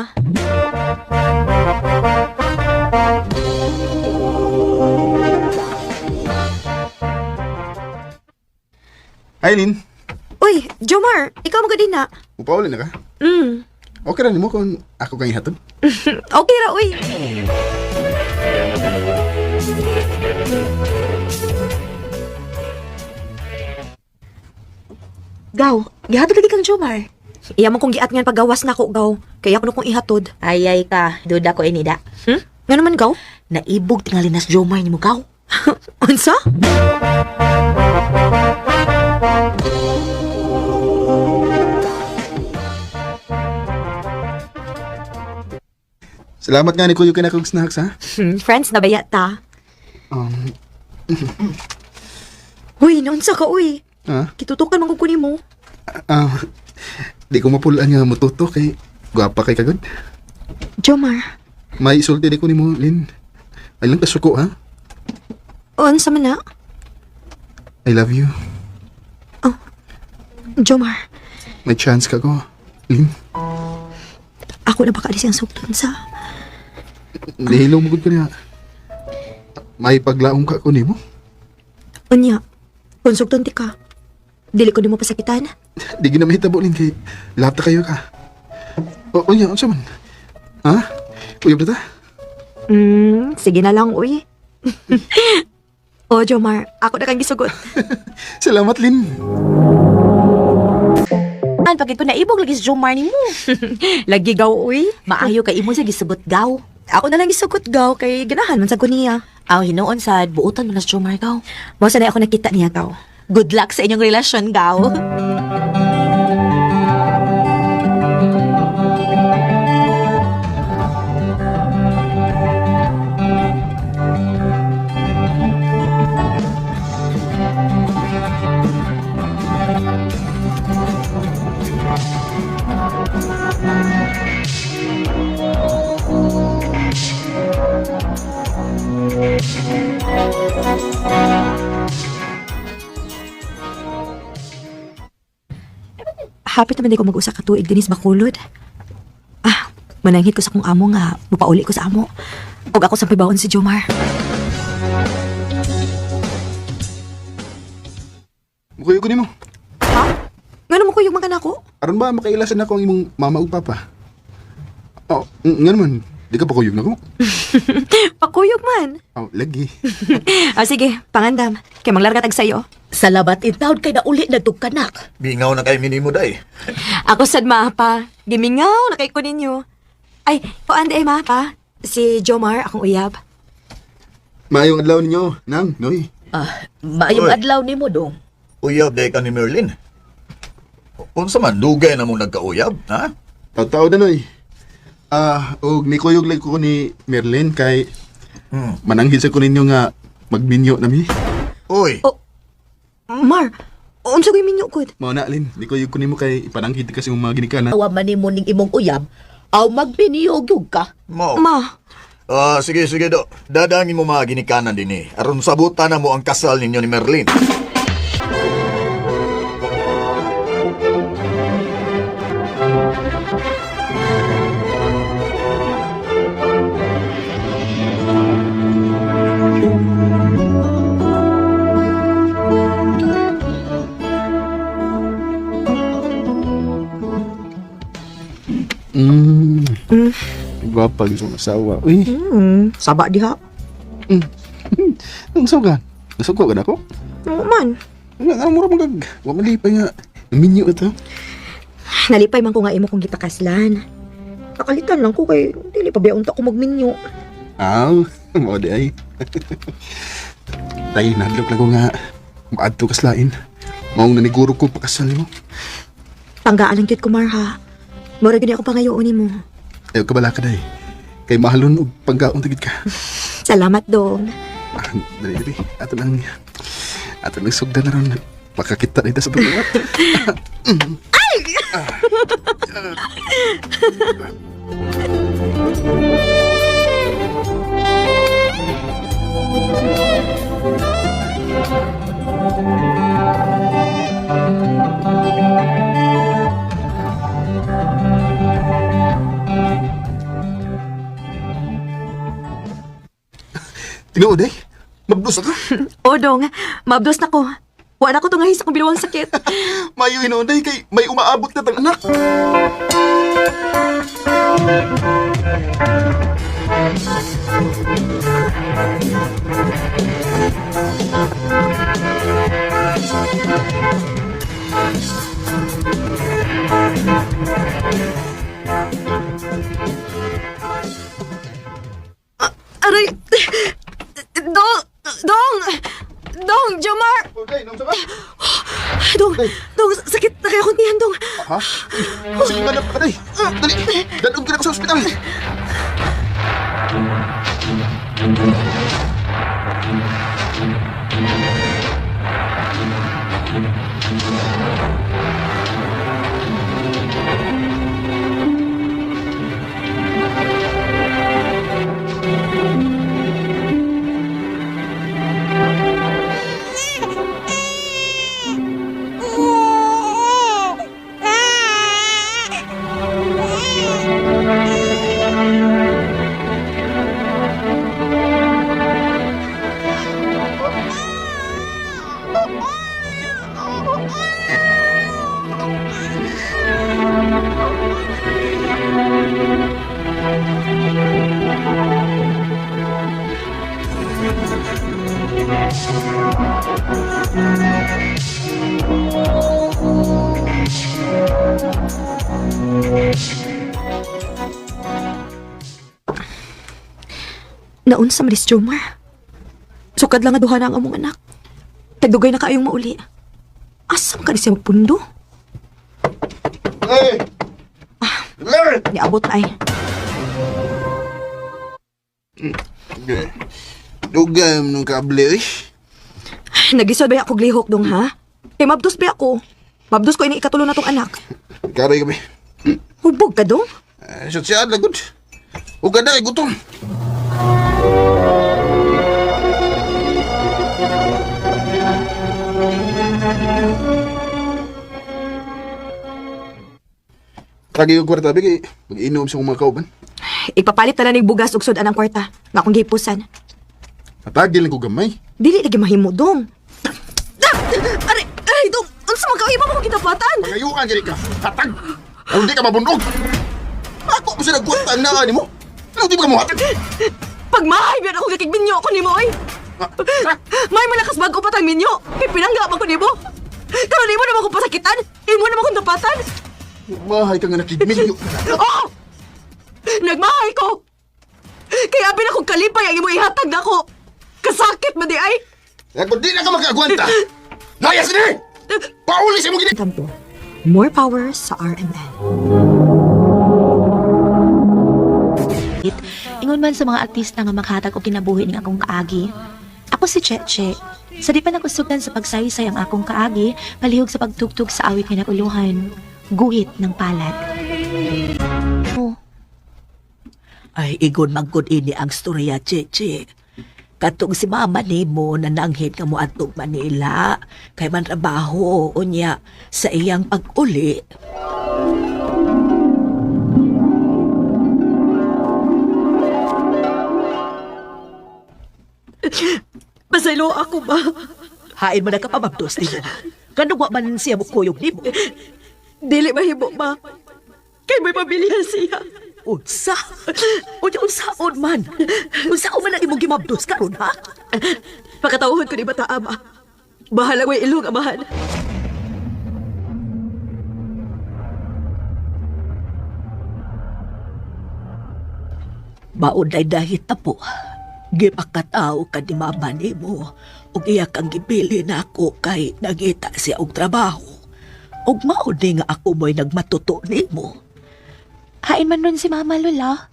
Eileen, Uy, Jomar, ikaw mga din na. upauli na ka? Okay ra nimo kung ako kang ihatod? Okay ra, uy. Gaw, gihatod lagi kang Jomar. Iya mo kong giat nga paggawas na ko, gaw. Kaya ako na kong ihatod. Ayay ka, duda ko inida. Nga naman, gaw? Naibog tingali nas Jomar nimo gaw. Unsa? Salamat nga ni Kuya ka na kong snacks, ha? Friends, nabaya ta. Um, Uy, naunsa ka, uy. ha? Kitutukan man ko kunin mo. Di ko mapulaan nga mututo kay gwapa kay kagod. Jomar, May isulti di ko ni mo, Lin. Ay lang kasuko, ha? unsa man na? I love you. Jomar, May chance ka ko, Lin. ako na baka alis ang sugton sa... Nahilo mo gud ka niya. May paglaong ka ko ni mo. Unya, kung sugton ti ka, dili ko di mo pasakitan. Di ginamahitabo, Lin, kay lata kayo ka. O niya, unsa man? Ha? Uyab na ta? Sige na lang, uy. O, Jomar, ako na kang gisugot. Salamat, Lin. An pagit ko naibog lagi si Jomar nimo. Lagi gaw, uy. Maayo kay imo sa gisugot gaw. Ako na lang gisugot, gaw, kay ganahan man sa kuniya. Aw hinuon sad buutan mo na si Jomar gaw. Mao sa na ako nakita niya, gaw. Good luck sa inyong relasyon gaw. Hapit naman di ko mag-usa ka tuig dinis bakulod. Mananghit ko sa kong amo nga, mupauli ko sa amo. Og ako sa pibaon si Jomar. Mukuyo ko ni mo. Ngano mo ko yung mga nako? Aron ba makailasan ako ang imong mama ug papa? Oh, nga naman. Di ka pa kuyog na ko. Pakuyog man. Oh, lagi. Sige, pangandam. Kay manglarga tag sayo. Salabat in taon kay nauli na tugkanak. Bingaw na kay minimo day. Ako sad mapa. Gimingaw na kay ko ninyo. Ay, kuan di mapa. Si Jomar akong uyab. Maayong adlaw ninyo, nang, noy. Maayong Oy. adlaw nimo dong. Uyab day ka ni Merlin. Unsa man dugay na mo nagkauyab, ha? Taw-taw na, noy. Og ni kuyog lang ko ni Merlin kay mananghid sa ko ninyo nga magminyo nami. Uy, Mar, unsa ko'y minyo kod? Mao na, Lin. Di kuyog ko nimo kay pananghid kasi yung mga ginikanan. Awa man nimo ning imong uyab, aw magbiniyog ka. mo. Ma, Sige do. Dadangin mo mga ginikanan din eh. Aron sabutan na mo ang kasal ninyo ni Merlin. Gwapa gusto ng asawa. Uy, saba diha. ang sugan. Nasuko ka na ako? Oo man. Nga, mura magag. Wa malipay nga. Minyo ito. Nalipay man ko nga imo kong gipakaslan. Nakalitan lang ko kay dili pa ba unta ko magminyo. Aw, mo di ay. Tay, nadlok lang ko nga. Maadto kaslain. Maong naniguro ko pakasal mo. Tanggaan lang kyut ko, Mar, ha. Mura gini ako pangayoon ni mo. Ayaw ka bala ka day. Kay mahalon o pagkaon tigid ka. Salamat, Dong. Dali. Ato nang sugdan na ron. Pakakita na ito sa tulungan. Tinuod day. Magdos ako. O, Dong, mabdos na ko. Wala ko tungahis akong binuwang sakit. Mayo hinunday kay may umaabot na tang anak. Aray! Dong, Jomar! Okay, nung sama. Dong, sakit na kaya akong tiyan, Dong. Ha? Sige ka na pa day. Dali. Dadong ka na ko sa ospital. Naunsa malis, Jomar. Sukad lang nga duha na ang among anak. Tagdugay na kaayong mauli. Asam ka ni siya magpundo? Hey! Niabot ay. Dugay mo nung kable eh. Nagisod ba ako glihok, Dong, ha? Kay mabdos ba ako? Mabdos ko ini ikatulo na tong anak. Karay kami. Hubog ka, Dong? Sosyal lagod. Huwag ka na, gutom. Kagi yung kwarta, bigay. Mag-inom sa mga kauban. Ipapalit na lang ng bugas ug sudan ang kwarta. Nga akong gipusan. Matagil lang ko gamay. Dili lagi mahimo, Dong. Aray, Dong! Ano sa magkaiba mo kitapatan? Pangayukan dyan ka. Hatag! Ano di ka mabundog? Ako mo siya nagkwarta ang naani mo. Ano di ba mo hatag? Pagmahay biyan ako gakigminyo ako ni mo, ay! May malakas bago pa tang minyo. Kay pinangga man ko ni mo. Pero di mo naman ko pasakitan. Imo naman kong tapatan. Mahay ka nga nakigminyo. Oh! Nagmahay ko! Kaya abin akong kalipay ang imo ihatag na ko. Kasakit ba di ay? Ako di na ka makagwanta. Layas ni! Pauli sa mo gini! Kampo, more power sa RMN. Ingon man sa mga artista nga maghatag og kinabuhi ning akong kaagi. Ako si Cheche. Sa di pa nakusugan sa pagsaysay ang akong kaagi, palihog sa pagtugtog sa awit nga naguluhan. Guhit ng palad. Oh, Ay, igon magkod ini ang storya, Cheche. Katong si mama ni mo na nanghit ka mo atong Manila. Kay man trabaho, unya, sa iyang pag-uli. Pasaylo ako ba? Hain mo na kapamabdos ni mo. Kanong wa man siya mo kuyog ni mo. Dili mahimo ba? Kay may pamilya siya. Unsa? Unsaon man? Unsaon man ang imong gimabdos karon ha? Pakatauhan ko ni bata ama. Bahala ko ilong amahan. Maunay dahit na po. Gipakatao ka ni mama ni mo. Ug iya kang gipili na ako kay nagita siya og trabaho. Ug mauni nga ako mo'y nagmatuto ni mo. Hain man ron si Mama, Lola.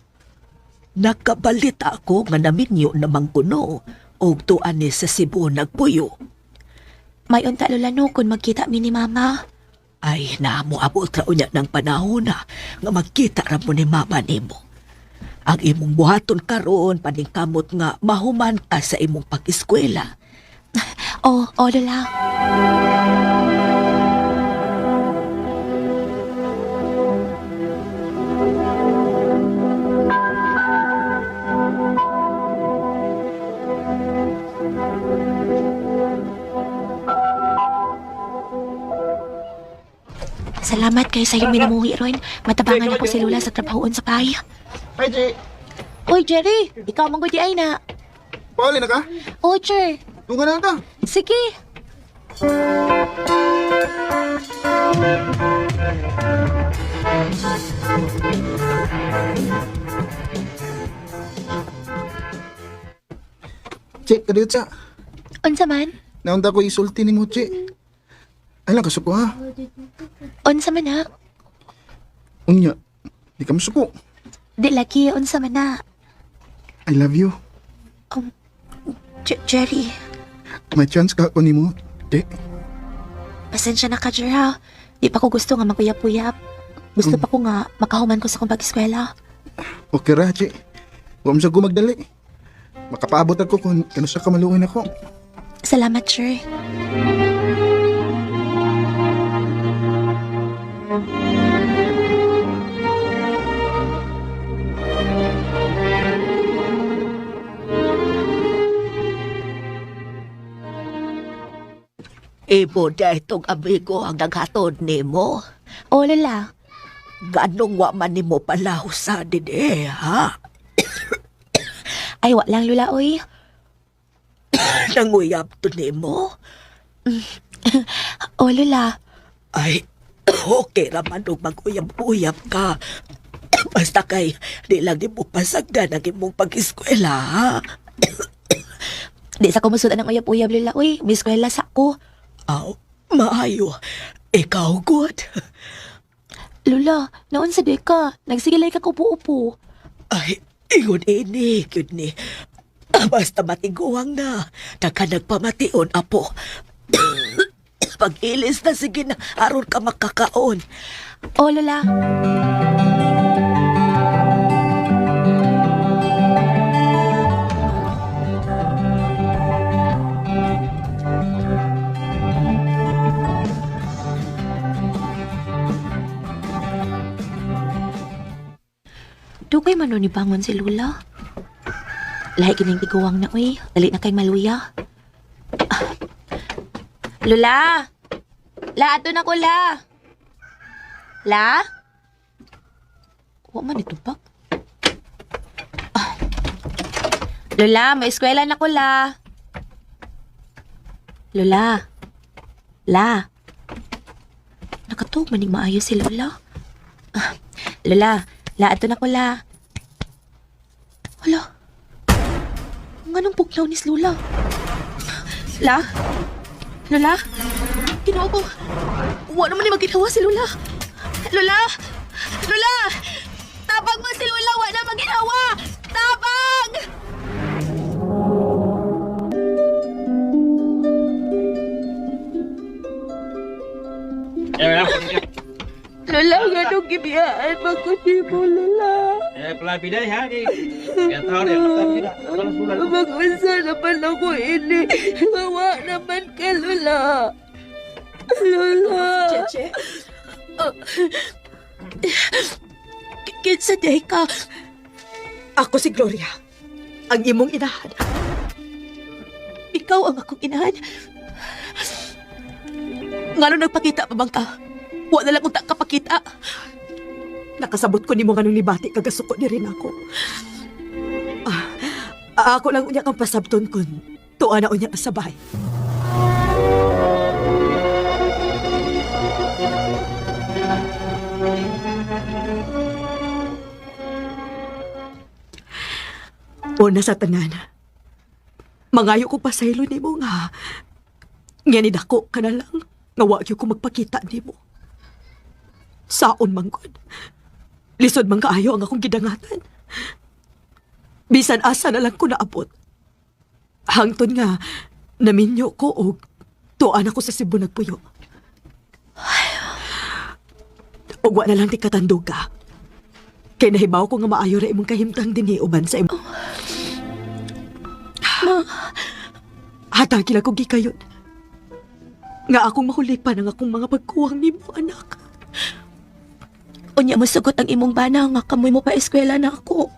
Nakabalita ako nga naminyo namang kuno og tuan ni sa Cebu nagpuyo. May unta, Lola, no, kung magkita mi ni Mama. Ay, namuabot ra unya ng panahon na nga magkita ra mo ni mama nimo. Ang imong buhaton karon paningkamot nga mahuman ka sa imong pag-eskwela. Oh, Lola. Salamat kayo sa'yo minamuhi ron. Matabangan ako si Lola sa trabahoon sa bahay. Hi, Jay. Oy, Jerry! Ikaw manggod di ay na. Pauli na ka? Oh, Jer! Tunga na ka. Sige! Che, kadiyot sa. Unsa man? Naunta ko isulti ni mo, Che. Ay lang, kasuko ha. Unsa man na? Unya, di ka masuko. Di lagi, unsa man na? I love you. Jerry, May chance ka ako ni mo, Che. pasensya na ka, Jer, ha? Di pa ko gusto nga maguyap-uyap. Gusto pa ko nga makahuman ko sa kong pag-eskwela. Okay ra, Che. Huwag mo sa gumagdali. Makapaabot ako kung kano sa kamaluin ako. Salamat, Jer. Ibo dahil itong amigo ang naghatod nimo. Oh, Lola. Ganong wa man nimo palaho sa dide, ha? Ay, wa lang, Lola, oy. Nanguyab to nimo? Oh, Lola. Ay, okay raman og mag-uyab-uyab ka. Basta kay, di lang di mo pasagdan ang imong pag-eskwela, ha? Di sa kumusudan ng uyab-uyab, Lola, oy. May eskwela sa ko. Aw, maayo. Ikaw, good. Lola, naon sa di ka? Nagsigilay ka upo-upo. Ay, ingon ini, good ni. Basta matiguang na. Naka nagpamation, apo. Pag-ilis na, sige na. Aron ka makakaon. Oh, Lola. Dugay man nun ni bangon si Lola. Lahi kining tiguang na, uy. Dali na kay maluya. Ah. Lola! La, ato na ko, La! La? Huwag man itupak. Ah. Lola, may eskwela na ko, La. Lola. La. Nakatog maning maayos si Lola. Ah. Lola, La, ato na ko, La. Hala. Nganong pugnaw ni Lola? La? Lola? Ginoo ko. Wa naman ni maginawa si Lola. Lola! Lola! Tabang mo si Lola! Wa na maginawa! Tabang! Lola, ganong gibiyaan magkuti mo, Lola. Mag-unsa naman ako ini. Wawa naman ka, Lola. Lola. Cheche. Kinsa day ka? Ako si Gloria, ang imong inahan. Ikaw ang akong inahan. Ngano nagpakita pa bang ka? Wa na lang kung kapakita. Nakasabot ko ni mo ganong libati kagasuko ni rin ako. Ako lang unya kang pasabton kun tuwa na unya sa bahay. Una sa tanan, mangayo ko pasaylo ni mo nga. Nga nidako ka na lang, nga wag ko magpakita ni mo. Saon man gud. Lisod man kaayo ang akong gidangatan. Bisan asa na lang ko naabot. Hangtod nga, naminyo ko o tuan ako sa Cebu nagpuyo. Ugwa na lang ti katandog ka. Kay nahibaw ko nga maayo ra imong kahimtang dinhi uban sa imo. Hatagi lang ko gikayon. Nga akong mahulipan ang akong mga pagkuwang nimo, anak. Unya mo sugot ang imong bana nga kamoy mo pa eskwela na ako.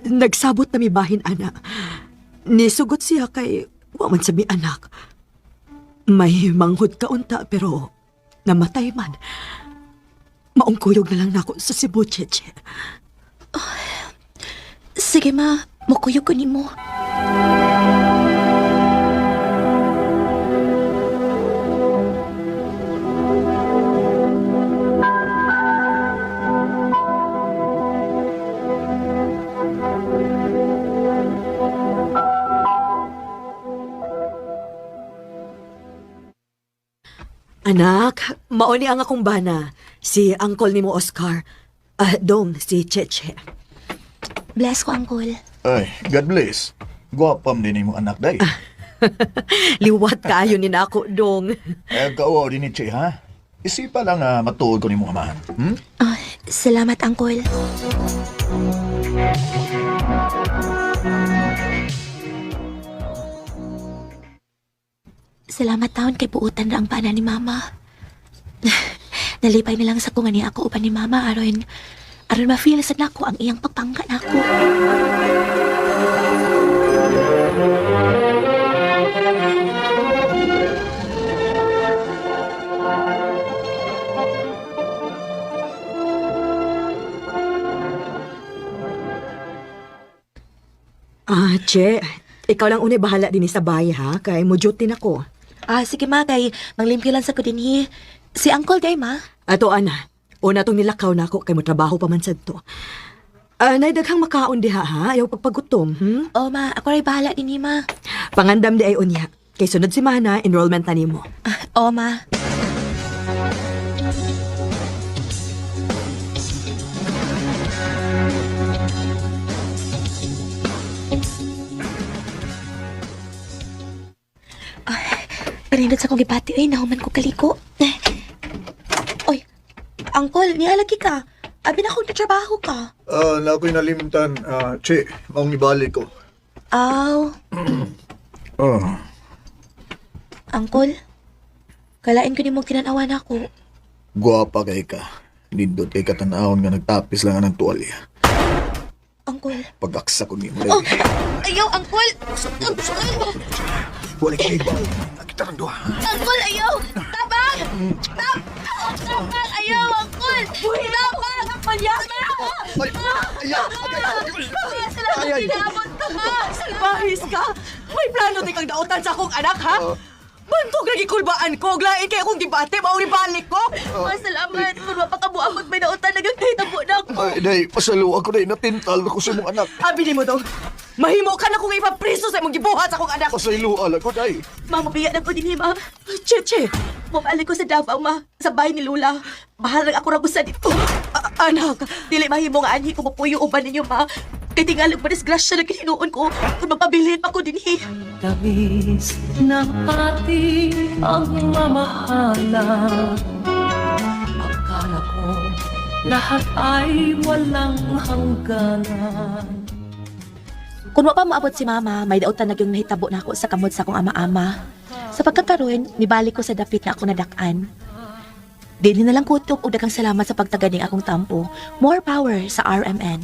Nagsabot na mi bahin, ana. Nisugot siya kay waman sa mi anak. May manghud ka unta pero namatay man. Maungkuyog na lang nako sa Cebu, Cheche. Sige ma, mukuyog ko nimo. Anak, mauni ang akong bana. Si uncle ni mo, Oscar. Dong, si Cheche. Bless ko, Uncle. Ay, God bless. Gwapam din mo anak day. Liwat kaayo ni nako, Dong. Kauaw din ni Che, ha? Isipa lang matuod ko ni mo amahan. Salamat, Uncle. Salamat taon kay buutan ra ang bana ni Mama. Nalipay na lang sa kunga ni ako upan ni Mama aron ma-feel sad nako ang iyang pagpangga nako. Che, ikaw lang unay bahala din sa bahay, ha? Kay mo duty na ko. Sige ma, kay manglimpyo lang sa ko dinhi. Si Uncle kay ma. Ato, ana. Una tong nilakaw na ako kay mo trabaho pa man sad to. Naidaghang makaon diha, ha? Ayaw pagpagutom, O ma, ako ray bahala dinhi ma. Pangandam di ay unya. Kay sunod si Mana, enrollment na nimo. O ma. Parindot sa kong gipati, nahuman ko kaliko. Oy, Uncle, nialagi ka. Abi na akong trabaho ka. Na ako'y nalimtan, Che, maong ibalik ko. Aw, Uncle, kalain ko ni mo kinanawan ako. Gwapa kay ka. Nindot kay katanahon nga nagtapis lang ng tuwalya. Uncle. Pag-aksa ko ni mo. Ayaw, Uncle! Wala kayo iba. Nakita ng duha. Uncle, ayaw! Tabang! Tabang! Ayaw, Uncle! Tabang! Palyaman! Ay! Bahis ka? May plano di kang dautan sa akong anak, ha? Bantog lagi kulbaan ko, glain kay akong gibate, mauri balik ko. Salamat. Kung mapakabuamot may nautan, nagagkahitabo na ako. Ay, day, pasalo ako day. Natintal ako sa mong anak. Abili mo dong. Mahimo ka na kung ipapriso sa imong gibuhat sa akong anak. Pasayluan ako, day. Mama, biya na ko din, ma. Cheche, Bumalik ko sa Davao, ma. Sa bahay ni Lula. Bahalang ako rabusa dito. anak. Dili mahimo nga anhi ko mapuyo uban ninyo, ma. Kay tingalag pa disgrasya na kihinuon ko. Kung magpabilin pa ko din, Tamis ng ating pagmamahala. Akala ko lahat ay walang hangganan. Kung wa pa maabot si Mama, may dautan na yung nahitabo na ako sa kamot sa akong ama-ama. Sa pagkakaroon, nibalik ko sa dapit na ako nadakan. Dili na lang kutob o daghang salamat sa pagtaganing akong tampo. More power sa RMN.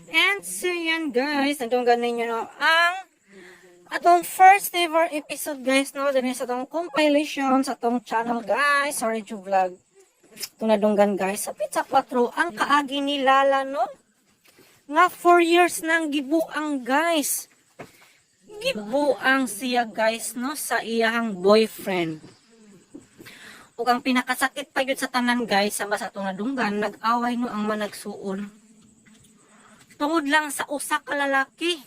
And so yan guys, natunggan ninyo no, ang atong first ever episode guys no, din sa atong compilation sa atong channel guys, sorry to vlog. Itong nadunggan guys, sa Pizza 4 ang kaagi ni Lala no, nga 4 years nang gibuang guys. Gibuang siya guys no, sa iyang boyfriend. Ug ang pinakasakit pa yun sa tanan guys, sa basa itong nadunggan, nag-away no ang managsuon. Tungod lang sa usa ka lalaki.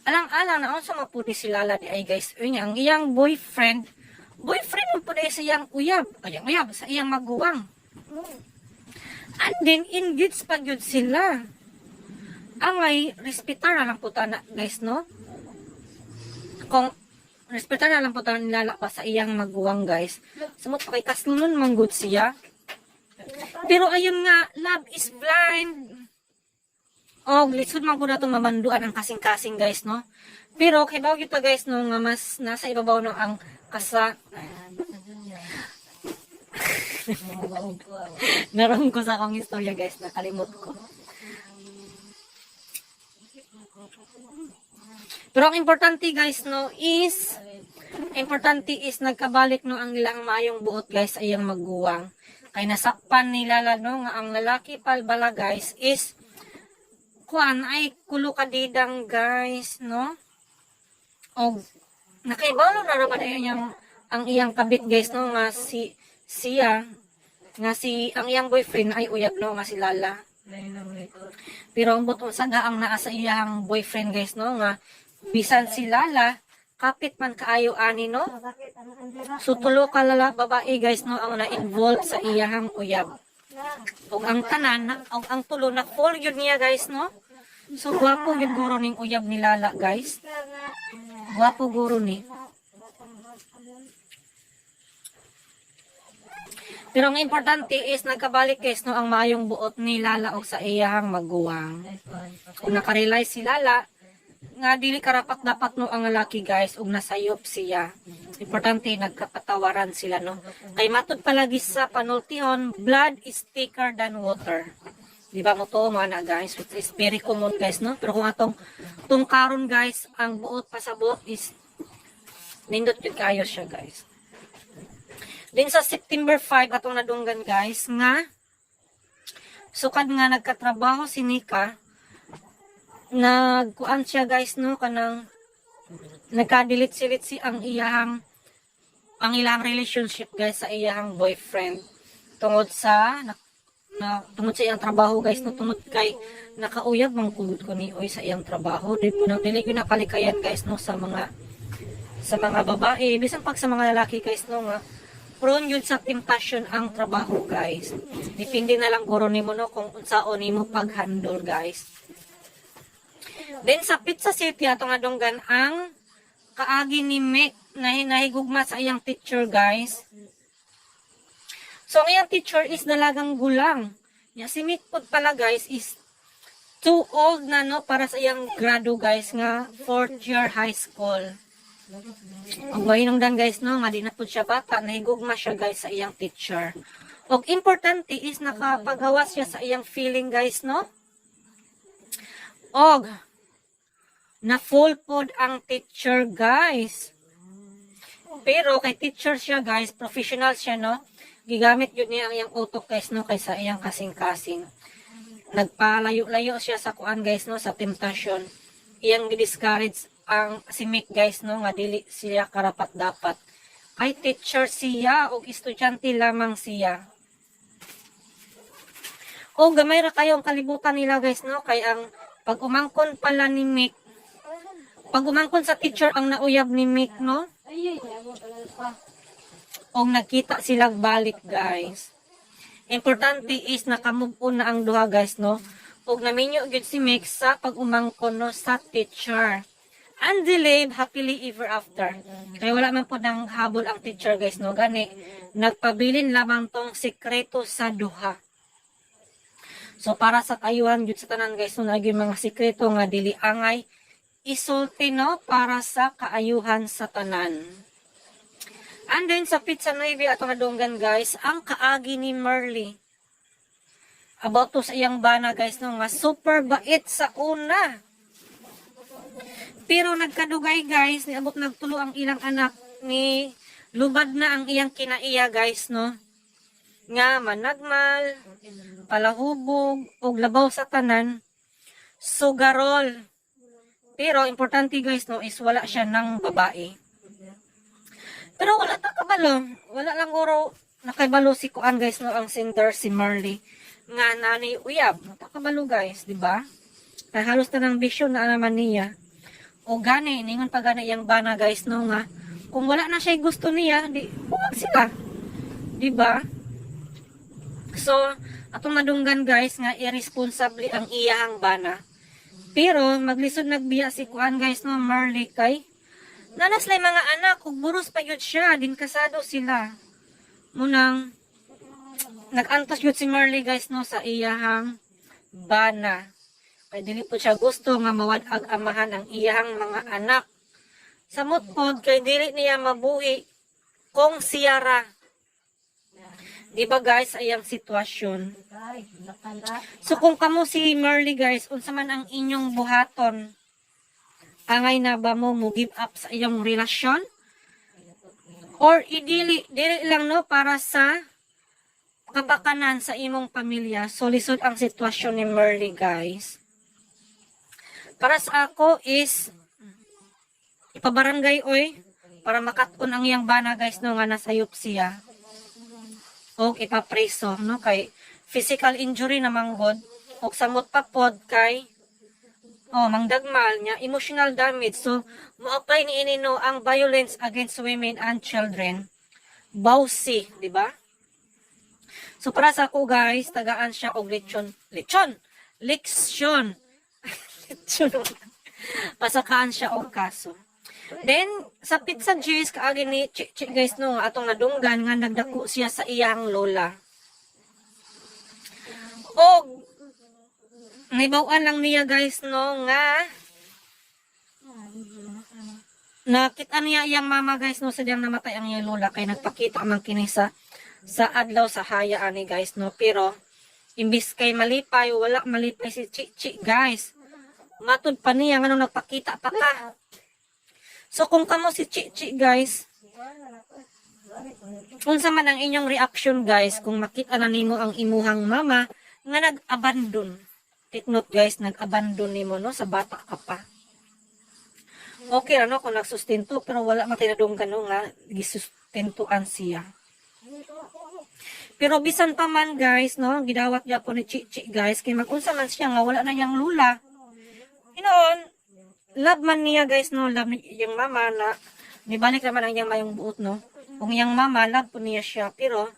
Alang-alang na unsa mapudi si Lala di ay guys. Uy nga, ang iyang boyfriend boyfriend mo po dahil sa iyang uyab, sa iyang maguwang. And then, engaged pa yun sila. Angay, respetar na lang po ta na, guys, no? Kung respetar na lang po ta nilala pa sa iyang maguwang, guys. Sumot pa kay kaslunon manggod siya. Pero ayun nga, love is blind. O, lisod man po na itong mamanduan ang kasing-kasing, guys, no? Pero, kay bago kita, guys, no, nga mas nasa ibabaw no ang naroon ko sa akong istorya, guys, nakalimot ko. Pero ang importante, guys, no, is nagkabalik no ang ilang mayong buot, guys, sa iyang maguwang. Kay nasakpan nila no nga ang lalaki palbala, guys, is kuan ay kulo kadidang, guys, no? O nakaibalo na naman ang iyang kabit, guys, no, nga ang iyang boyfriend ay uyab no nga si Lala. Pero ang buto sa ang naa sa iyang boyfriend, guys, no, nga bisan si Lala kapit man kaayo ani, no. So tulo ka babae, guys, no, ang na-involved sa iyang uyab. Og ang tanan og ang tulo na fall yun niya, guys, no. So gwapo yun guro ning uyab ni Lala, guys. Gwapo guro ni. Pero ang importante is nagkabalik, guys, no, ang maayong buot ni Lala og sa iyang maguwang. Kung nakarealize si Lala nga dili karapat dapat no ang lalaki, guys, ug nasayop siya. Importante nagkapatawaran sila, no. Kay matud palagi sa panultihon, blood is thicker than water. Di ba mo to, mga na, guys, which is very common, guys, no. Pero kung atong karon, guys, ang buot pasabot is nindot yun kayo siya, guys. Din sa September 5 atong nadunggan, guys, nga sukad nga nagkatrabaho si Nika, nagkuan siya, guys, no, kanang nagkadilit-silit si ang ilang relationship, guys, sa iyang boyfriend tungod sa tungod sa iyang trabaho, guys, no, tungod kay nakauyab mang kugod ko ni oy sa iyang trabaho. Dili ko napalikayan, guys, no, sa mga babae, bisan pag sa mga lalaki, guys, no, nga prone yun sa temptation ang trabaho, guys. Depende na lang guro nimo, no, kung unsaon nimo pag-handle, guys. Then sa Pizza City atong adunggan ang kaagi ni Mick na hinahigugma sa iyang teacher, guys. So ang iyang teacher is dalagang gulang. Ya si Mick pod pala, guys, is too old na, no, para sa iyang grado, guys, nga 4th year high school. Ang mahinungdan, guys, no, nga di na po siya bata, nahigugma siya, guys, sa iyang teacher. Og importante is nakapaghawas siya sa iyang feeling, guys, no. Og na full pod ang teacher, guys. Pero kay teacher siya, guys, professional siya, no. Gigamit yun niya ang iyang utok, guys, no, kaysa iyang kasing-kasing. Nagpalayo-layo siya sa kuan, guys, no, sa temptation. Iyang discourage ang si Mick, guys, no, nga dili siya karapat dapat. Kay teacher siya o estudyante lamang siya. O gamay ra kayo ang kalibutan nila, guys, no, kay ang pag umangkon pala ni Mick, pag umangkon sa teacher ang nauyab ni Mick, no, o nagkita silang balik, guys. Importante is nakamove on na ang duha, guys, no, o naminyo gyud si Mick sa pag umangkon, no, sa teacher. And delayed happily ever after. Kaya wala man po nang habol ang teacher, guys, no, gani nagpabilin lamang tong sekreto sa duha. So para sa kayuhan jud sa tanan, guys, no, naging mga sekreto nga dili angay isulti, no, para sa kaayuhan sa tanan. And then sa Pizza 9 atong nadunggan, guys, ang kaagi ni Merly. About to sa iyang bana, guys, no, nga super bait sa una. Pero nagkadugay, guys, niabot nagtulo ang ilang anak ni lubad na ang iyang kinaiya, guys, no. Nga managmal, palahubog, og labaw sa tanan, sugarol. Pero importante, guys, no, is wala siya ng babae. Pero wala ta kabalo. Wala lang guro nakaibalo si kuan, guys, no, ang sender si Merly. Nga nanay uyab. Nakabalo, guys, di ba? Kaya halos na ng bisyo na naman niya. O gani, ningon pa gani iyang bana, guys, no, nga kung wala na siya gusto niya, di huwag sila. Di ba? So, atong madunggan guys nga irresponsible ang iyahang bana. Pero maglisod nagbiya si kuan guys no Marley kay nanas lay mga anak ug buros pa gyud siya din kasado sila. Munang nagantos gyud si Marley guys no sa iyahang bana. Kay dili po siya gusto nga mawad-ag amahan ang iyahang mga anak. Samot pod kay dili niya mabuhi kung siya ra. Di ba guys, ayang sitwasyon. So kung kamo si Marley guys, unsa man ang inyong buhaton, angay na ba mo give up sa iyong relasyon? Or dili lang no para sa kabakanan sa imong pamilya. So lisod ang sitwasyon ni Marley guys. Para sa ako is ipabarangay oy para makatun ang iyang bana guys no nga nasayop siya. O ipapreso no kay physical injury naman god o samot pa pod kay mangdagmal niya emotional damage. So mo-apply ni inino ang Violence Against Women and Children BAWC, di ba? So para sa ako guys, tagaan siya og leksyon pasakaan siya og kaso. Then, sa pizza juice, kaagi ni Chichi guys no, atong nadunggan nga nagdako siya sa iyang lola. O, naibawan lang niya guys no, nga nakita niya iyang mama guys no, sadyang namatay ang iyang lola, kay nagpakita man kini sa adlaw sa hayaan ni guys no. Pero, imbis kay malipay, wala malipay si Chichi guys. Matod pa niya, nga nung nagpakita pa ka. So kung kamo si Chichi guys, unsa man ang inyong reaction guys kung makita na nimo ang imuhang mama nga nag-abandon. Take note guys, nag-abandon nimo no sa bata ka pa. Okay ano kung nagsustento pero wala matinadong gano nga gisustentuan siya. Pero bisan pa man guys no, gidawat niya po ni Chichi guys kay magunsa man siya nga wala na yang lula. Hinoon, love man niya guys no, love ni iyang mama na nibalik naman ang iyang mayong buot no. Kung iyang mama, love po niya siya, pero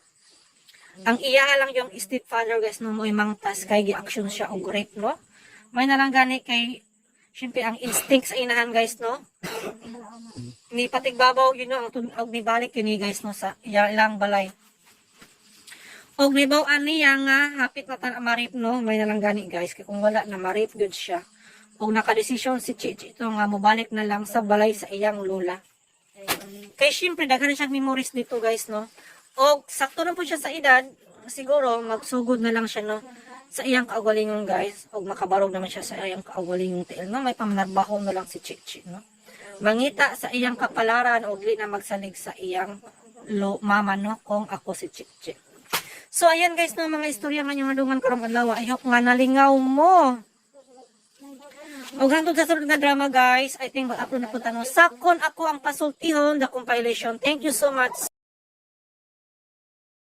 ang iya lang yung stepfather guys no, mo imangtas kay gi-action siya og rape no. May nalang gani kay syempre ang instinct sa inahan guys no. Ni patigbabaw yun no, ang tunog ni balik yun ni guys no sa ilang balay. Og nibaw-an niya nga hapit na tan ma-rape no, may nalang gani guys kay kung wala na ma-rape good siya. Kung nakadesisyon si Chichi ito nga mubalik na lang sa balay sa iyang lola. Kaya syempre daghan siyang memories dito guys no. O sakto na po siya sa edad, siguro magsugod na lang siya no sa iyang kaugalingon guys. O makabarog naman siya sa iyang kaugalingon tiil no. May pamanarbaho na lang si Chichi no. Mangita sa iyang kapalaran o dili na magsalig sa iyang mama no kung ako si Chichi. So ayan guys no, mga istorya nga yung nadungan karong adlaw. I hope nga nalingaw mo. O hangtod sa sunod nga drama guys, I think mag-upload na po tanong. Sakon ako ang pasultihon, the compilation. Thank you so much.